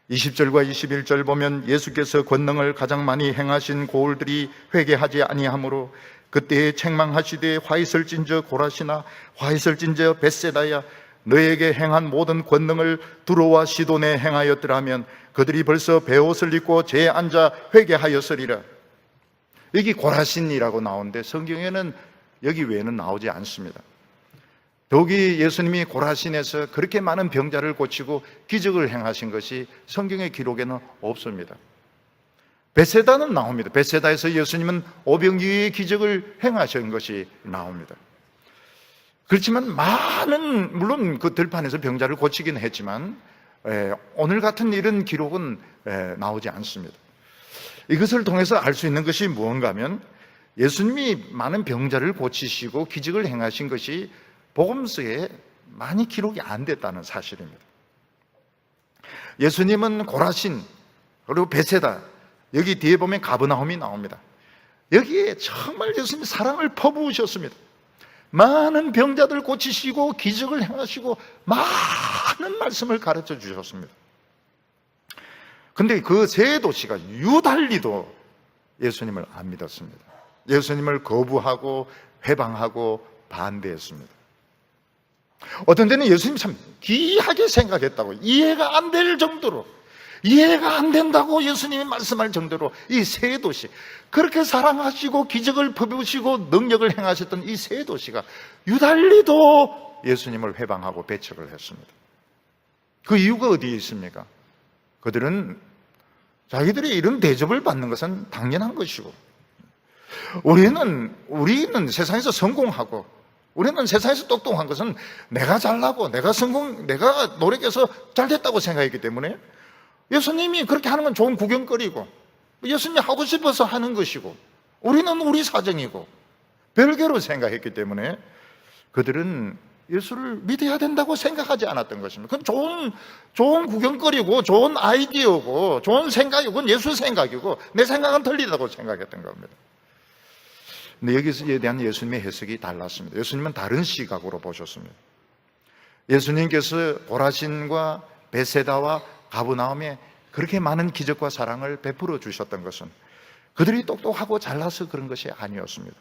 20절과 21절 보면 예수께서 권능을 가장 많이 행하신 고을들이 회개하지 아니하므로 그때에 책망하시되 화 있을진저 고라시나 화 있을진저 벳세다야, 너에게 행한 모든 권능을 두로와 시돈에 행하였더라면 그들이 벌써 베옷을 입고 재에 앉아 회개하였으리라. 여기 고라신이라고 나오는데 성경에는 여기 외에는 나오지 않습니다. 더욱이 예수님이 고라신에서 그렇게 많은 병자를 고치고 기적을 행하신 것이 성경의 기록에는 없습니다. 벳세다는 나옵니다. 벳세다에서 예수님은 오병이어의 기적을 행하신 것이 나옵니다. 그렇지만 물론 그 들판에서 병자를 고치긴 했지만 오늘 같은 이런 기록은 나오지 않습니다. 이것을 통해서 알 수 있는 것이 무언가 하면 예수님이 많은 병자를 고치시고 기적을 행하신 것이 복음서에 많이 기록이 안 됐다는 사실입니다. 예수님은 고라신 그리고 벳세다, 여기 뒤에 보면 가버나움이 나옵니다. 여기에 정말 예수님이 사랑을 퍼부으셨습니다. 많은 병자들 고치시고 기적을 행하시고 많은 말씀을 가르쳐 주셨습니다. 근데 그 세 도시가 유달리도 예수님을 안 믿었습니다. 예수님을 거부하고 회방하고 반대했습니다. 어떤 때는 예수님이 참 기이하게 생각했다고, 이해가 안 될 정도로, 이해가 안 된다고 예수님이 말씀할 정도로 이 세 도시, 그렇게 사랑하시고 기적을 퍼부으시고 능력을 행하셨던 이 세 도시가 유달리도 예수님을 회방하고 배척을 했습니다. 그 이유가 어디에 있습니까? 그들은 자기들이 이런 대접을 받는 것은 당연한 것이고, 우리는 세상에서 성공하고 우리는 세상에서 똑똑한 것은 내가 잘나고 내가 노력해서 잘됐다고 생각했기 때문에 예수님이 그렇게 하는 건 좋은 구경거리고 예수님이 하고 싶어서 하는 것이고 우리는 우리 사정이고 별개로 생각했기 때문에 그들은 예수를 믿어야 된다고 생각하지 않았던 것입니다. 그건 좋은 구경거리고 좋은 아이디어고 좋은 생각이고 그건 예수 생각이고 내 생각은 틀리다고 생각했던 겁니다. 근데 여기서에 대한 예수님의 해석이 달랐습니다. 예수님은 다른 시각으로 보셨습니다. 예수님께서 고라신과 벳세다와 가버나움에 그렇게 많은 기적과 사랑을 베풀어 주셨던 것은 그들이 똑똑하고 잘나서 그런 것이 아니었습니다.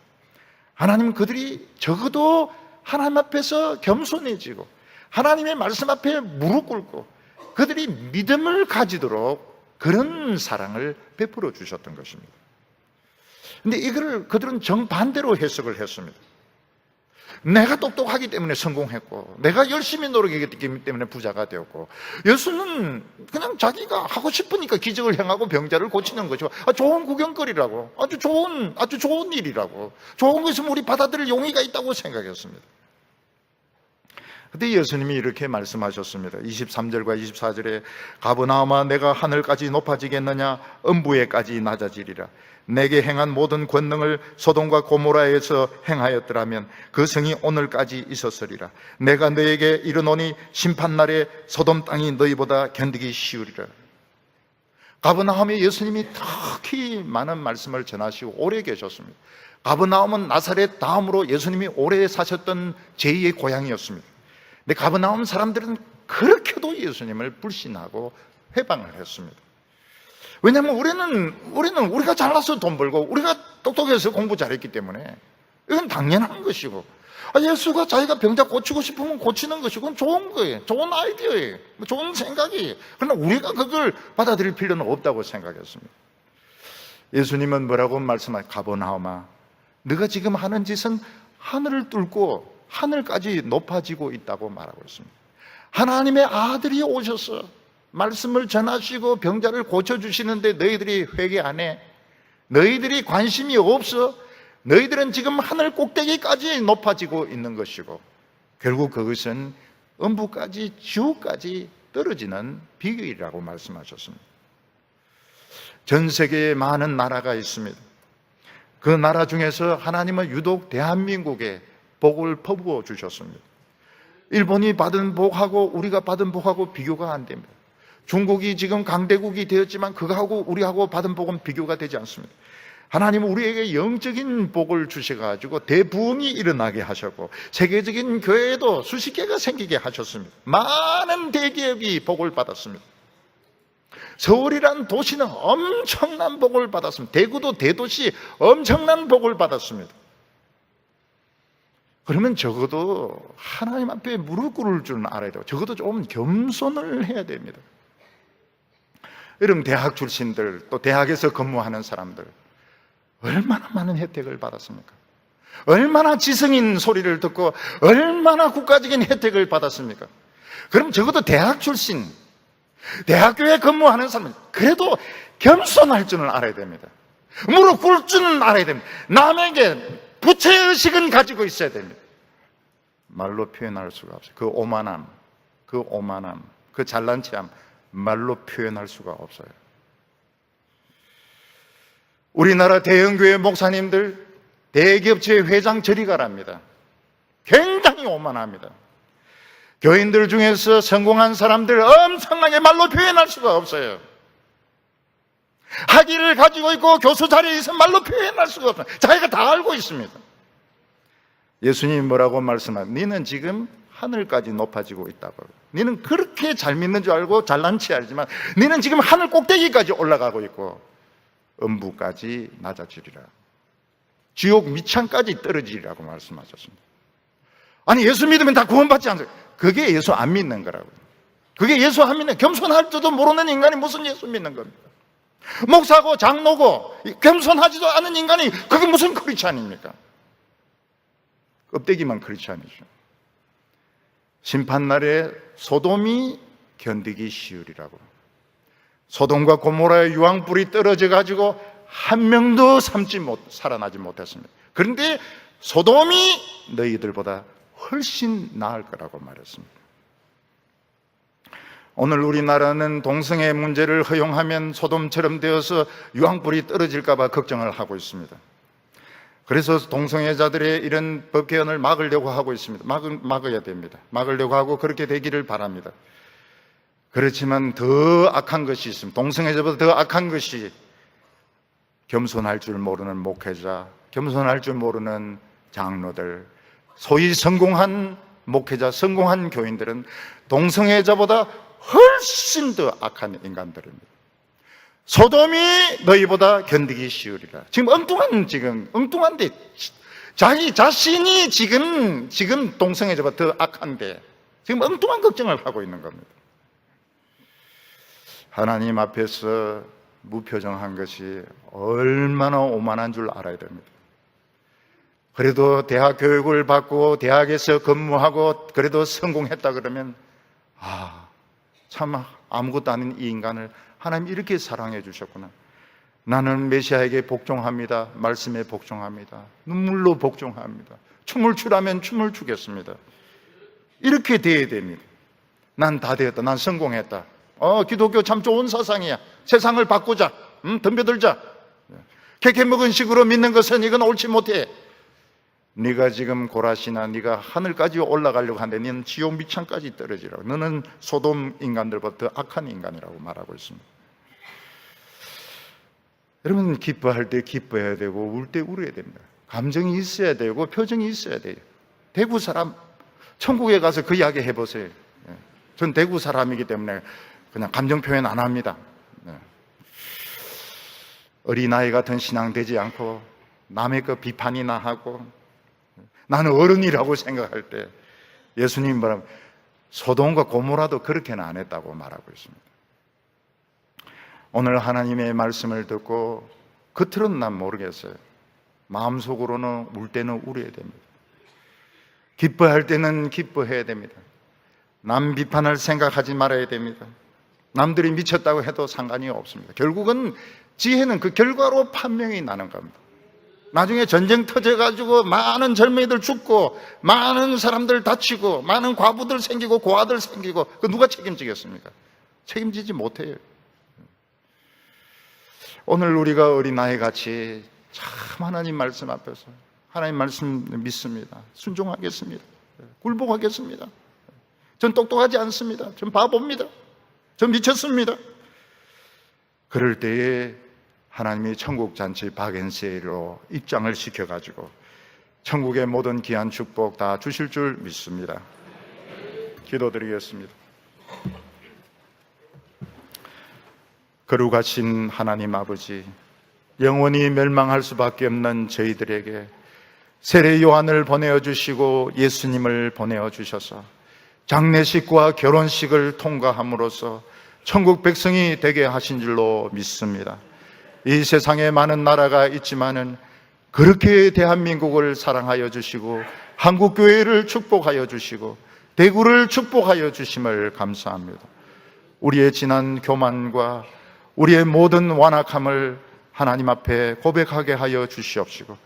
하나님은 그들이 적어도 하나님 앞에서 겸손해지고 하나님의 말씀 앞에 무릎 꿇고 그들이 믿음을 가지도록 그런 사랑을 베풀어 주셨던 것입니다. 근데 이거를 그들은 정반대로 해석을 했습니다. 내가 똑똑하기 때문에 성공했고 내가 열심히 노력했기 때문에 부자가 되었고 예수는 그냥 자기가 하고 싶으니까 기적을 행하고 병자를 고치는 것이고 좋은 구경거리라고 아주 좋은 일이라고 좋은 것이면 우리 받아들일 용의가 있다고 생각했습니다. 그때 예수님이 이렇게 말씀하셨습니다. 23절과 24절에 가버나움아 내가 하늘까지 높아지겠느냐 음부에까지 낮아지리라. 내게 행한 모든 권능을 소돔과 고모라에서 행하였더라면 그 성이 오늘까지 있었으리라. 내가 너에게 이르노니 심판날에 소돔 땅이 너희보다 견디기 쉬우리라. 가버나움에 예수님이 특히 많은 말씀을 전하시고 오래 계셨습니다. 가버나움은 나사렛 다음으로 예수님이 오래 사셨던 제2의 고향이었습니다. 근데 가버나움 사람들은 그렇게도 예수님을 불신하고 회방을 했습니다. 왜냐하면 우리는 우리가 잘나서 돈 벌고 우리가 똑똑해서 공부 잘했기 때문에 이건 당연한 것이고, 예수가 자기가 병자 고치고 싶으면 고치는 것이고 그건 좋은 거예요. 좋은 아이디어예요. 좋은 생각이에요. 그러나 우리가 그걸 받아들일 필요는 없다고 생각했습니다. 예수님은 뭐라고 말씀하세요? 가버나움아, 네가 지금 하는 짓은 하늘을 뚫고 하늘까지 높아지고 있다고 말하고 있습니다. 하나님의 아들이 오셔서 말씀을 전하시고 병자를 고쳐주시는데 너희들이 회개 안 해? 너희들이 관심이 없어? 너희들은 지금 하늘 꼭대기까지 높아지고 있는 것이고, 결국 그것은 음부까지 지옥까지 떨어지는 비결이라고 말씀하셨습니다. 전 세계에 많은 나라가 있습니다. 그 나라 중에서 하나님은 유독 대한민국에 복을 퍼부어 주셨습니다. 일본이 받은 복하고 우리가 받은 복하고 비교가 안 됩니다. 중국이 지금 강대국이 되었지만 그거하고 우리하고 받은 복은 비교가 되지 않습니다. 하나님은 우리에게 영적인 복을 주셔가지고 대부흥이 일어나게 하셨고, 세계적인 교회도 수십 개가 생기게 하셨습니다. 많은 대기업이 복을 받았습니다. 서울이란 도시는 엄청난 복을 받았습니다. 대구도 대도시 엄청난 복을 받았습니다. 그러면 적어도 하나님 앞에 무릎 꿇을 줄은 알아야 되고, 적어도 좀 겸손을 해야 됩니다. 이런 대학 출신들, 또 대학에서 근무하는 사람들 얼마나 많은 혜택을 받았습니까? 얼마나 지성인 소리를 듣고 얼마나 국가적인 혜택을 받았습니까? 그럼 적어도 대학 출신, 대학교에 근무하는 사람은 그래도 겸손할 줄은 알아야 됩니다. 무릎 꿇을 줄은 알아야 됩니다. 남에게 부채의식은 가지고 있어야 됩니다. 말로 표현할 수가 없어요. 그 오만함, 그 잘난 체함 말로 표현할 수가 없어요. 우리나라 대형교회 목사님들, 대기업체 회장 저리 가랍니다. 굉장히 오만합니다. 교인들 중에서 성공한 사람들 엄청나게 말로 표현할 수가 없어요. 학위를 가지고 있고 교수 자리에 있어 말로 표현할 수가 없어요. 자기가 다 알고 있습니다. 예수님이 뭐라고 말씀하세요? 너는 지금 하늘까지 높아지고 있다고. 너는 그렇게 잘 믿는 줄 알고 잘난 체 알지만 너는 지금 하늘 꼭대기까지 올라가고 있고 음부까지 낮아지리라. 지옥 밑창까지 떨어지리라고 말씀하셨습니다. 아니, 예수 믿으면 다 구원받지 않아요. 그게 예수 안 믿는 거라고요. 그게 예수 안 믿는, 겸손할 줄도 모르는 인간이 무슨 예수 믿는 겁니까? 목사고 장로고 겸손하지도 않은 인간이 그게 무슨 크리스찬입니까? 껍데기만 크리스찬이죠. 심판날에 소돔이 견디기 쉬우리라고. 소돔과 고모라의 유황불이 떨어져 가지고 한 명도 살아나지 못했습니다. 그런데 소돔이 너희들보다 훨씬 나을 거라고 말했습니다. 오늘 우리나라는 동성애 문제를 허용하면 소돔처럼 되어서 유황불이 떨어질까 봐 걱정을 하고 있습니다. 그래서 동성애자들의 이런 법 개헌을 막으려고 하고 있습니다. 막아야 됩니다. 막으려고 하고 그렇게 되기를 바랍니다. 그렇지만 더 악한 것이 있습니다. 동성애자보다 더 악한 것이 겸손할 줄 모르는 목회자, 겸손할 줄 모르는 장로들, 소위 성공한 목회자, 성공한 교인들은 동성애자보다 훨씬 더 악한 인간들입니다. 소돔이 너희보다 견디기 쉬우리라. 지금 엉뚱한데 자기 자신이 지금 동성애자보다 더 악한데 지금 엉뚱한 걱정을 하고 있는 겁니다. 하나님 앞에서 무표정한 것이 얼마나 오만한 줄 알아야 됩니다. 그래도 대학 교육을 받고 대학에서 근무하고 그래도 성공했다 그러면 참 아무것도 아닌 이 인간을 하나님 이렇게 사랑해 주셨구나. 나는 메시아에게 복종합니다. 말씀에 복종합니다. 눈물로 복종합니다. 춤을 추라면 춤을 추겠습니다. 이렇게 돼야 됩니다. 난 다 되었다. 난 성공했다. 기독교 참 좋은 사상이야. 세상을 바꾸자. 덤벼들자. 캐캐 먹은 식으로 믿는 것은 이건 옳지 못해. 네가 지금 고라시나 네가 하늘까지 올라가려고 하는데 너는 지옥 밑창까지 떨어지라고. 너는 소돔 인간들보다 더 악한 인간이라고 말하고 있습니다. 여러분, 기뻐할 때 기뻐해야 되고 울 때 울어야 됩니다. 감정이 있어야 되고 표정이 있어야 돼요. 대구 사람, 천국에 가서 그 이야기 해보세요. 전 대구 사람이기 때문에 그냥 감정 표현 안 합니다. 어린아이 같은 신앙 되지 않고 남의 그 비판이나 하고 나는 어른이라고 생각할 때 예수님 말하면 소돔과 고모라도 그렇게는 안 했다고 말하고 있습니다. 오늘 하나님의 말씀을 듣고 겉으로는 난 모르겠어요. 마음속으로는 울 때는 울어야 됩니다. 기뻐할 때는 기뻐해야 됩니다. 남 비판을 생각하지 말아야 됩니다. 남들이 미쳤다고 해도 상관이 없습니다. 결국은 지혜는 그 결과로 판명이 나는 겁니다. 나중에 전쟁 터져가지고 많은 젊은이들 죽고 많은 사람들 다치고 많은 과부들 생기고 고아들 생기고 그 누가 책임지겠습니까? 책임지지 못해요. 오늘 우리가 어린아이 같이 참 하나님 말씀 앞에서 하나님 말씀 믿습니다. 순종하겠습니다. 굴복하겠습니다. 전 똑똑하지 않습니다. 전 바보입니다. 전 미쳤습니다. 그럴 때에 하나님이 천국잔치 박앤세일로 입장을 시켜가지고 천국의 모든 귀한 축복 다 주실 줄 믿습니다. 기도드리겠습니다. 거룩하신 하나님 아버지, 영원히 멸망할 수밖에 없는 저희들에게 세례 요한을 보내어 주시고 예수님을 보내어 주셔서 장례식과 결혼식을 통과함으로써 천국 백성이 되게 하신 줄로 믿습니다. 이 세상에 많은 나라가 있지만은 그렇게 대한민국을 사랑하여 주시고 한국교회를 축복하여 주시고 대구를 축복하여 주심을 감사합니다. 우리의 지난 교만과 우리의 모든 완악함을 하나님 앞에 고백하게 하여 주시옵시고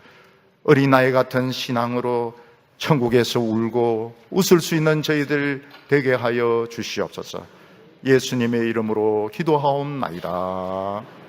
어린아이 같은 신앙으로 천국에서 울고 웃을 수 있는 저희들 되게 하여 주시옵소서. 예수님의 이름으로 기도하옵나이다.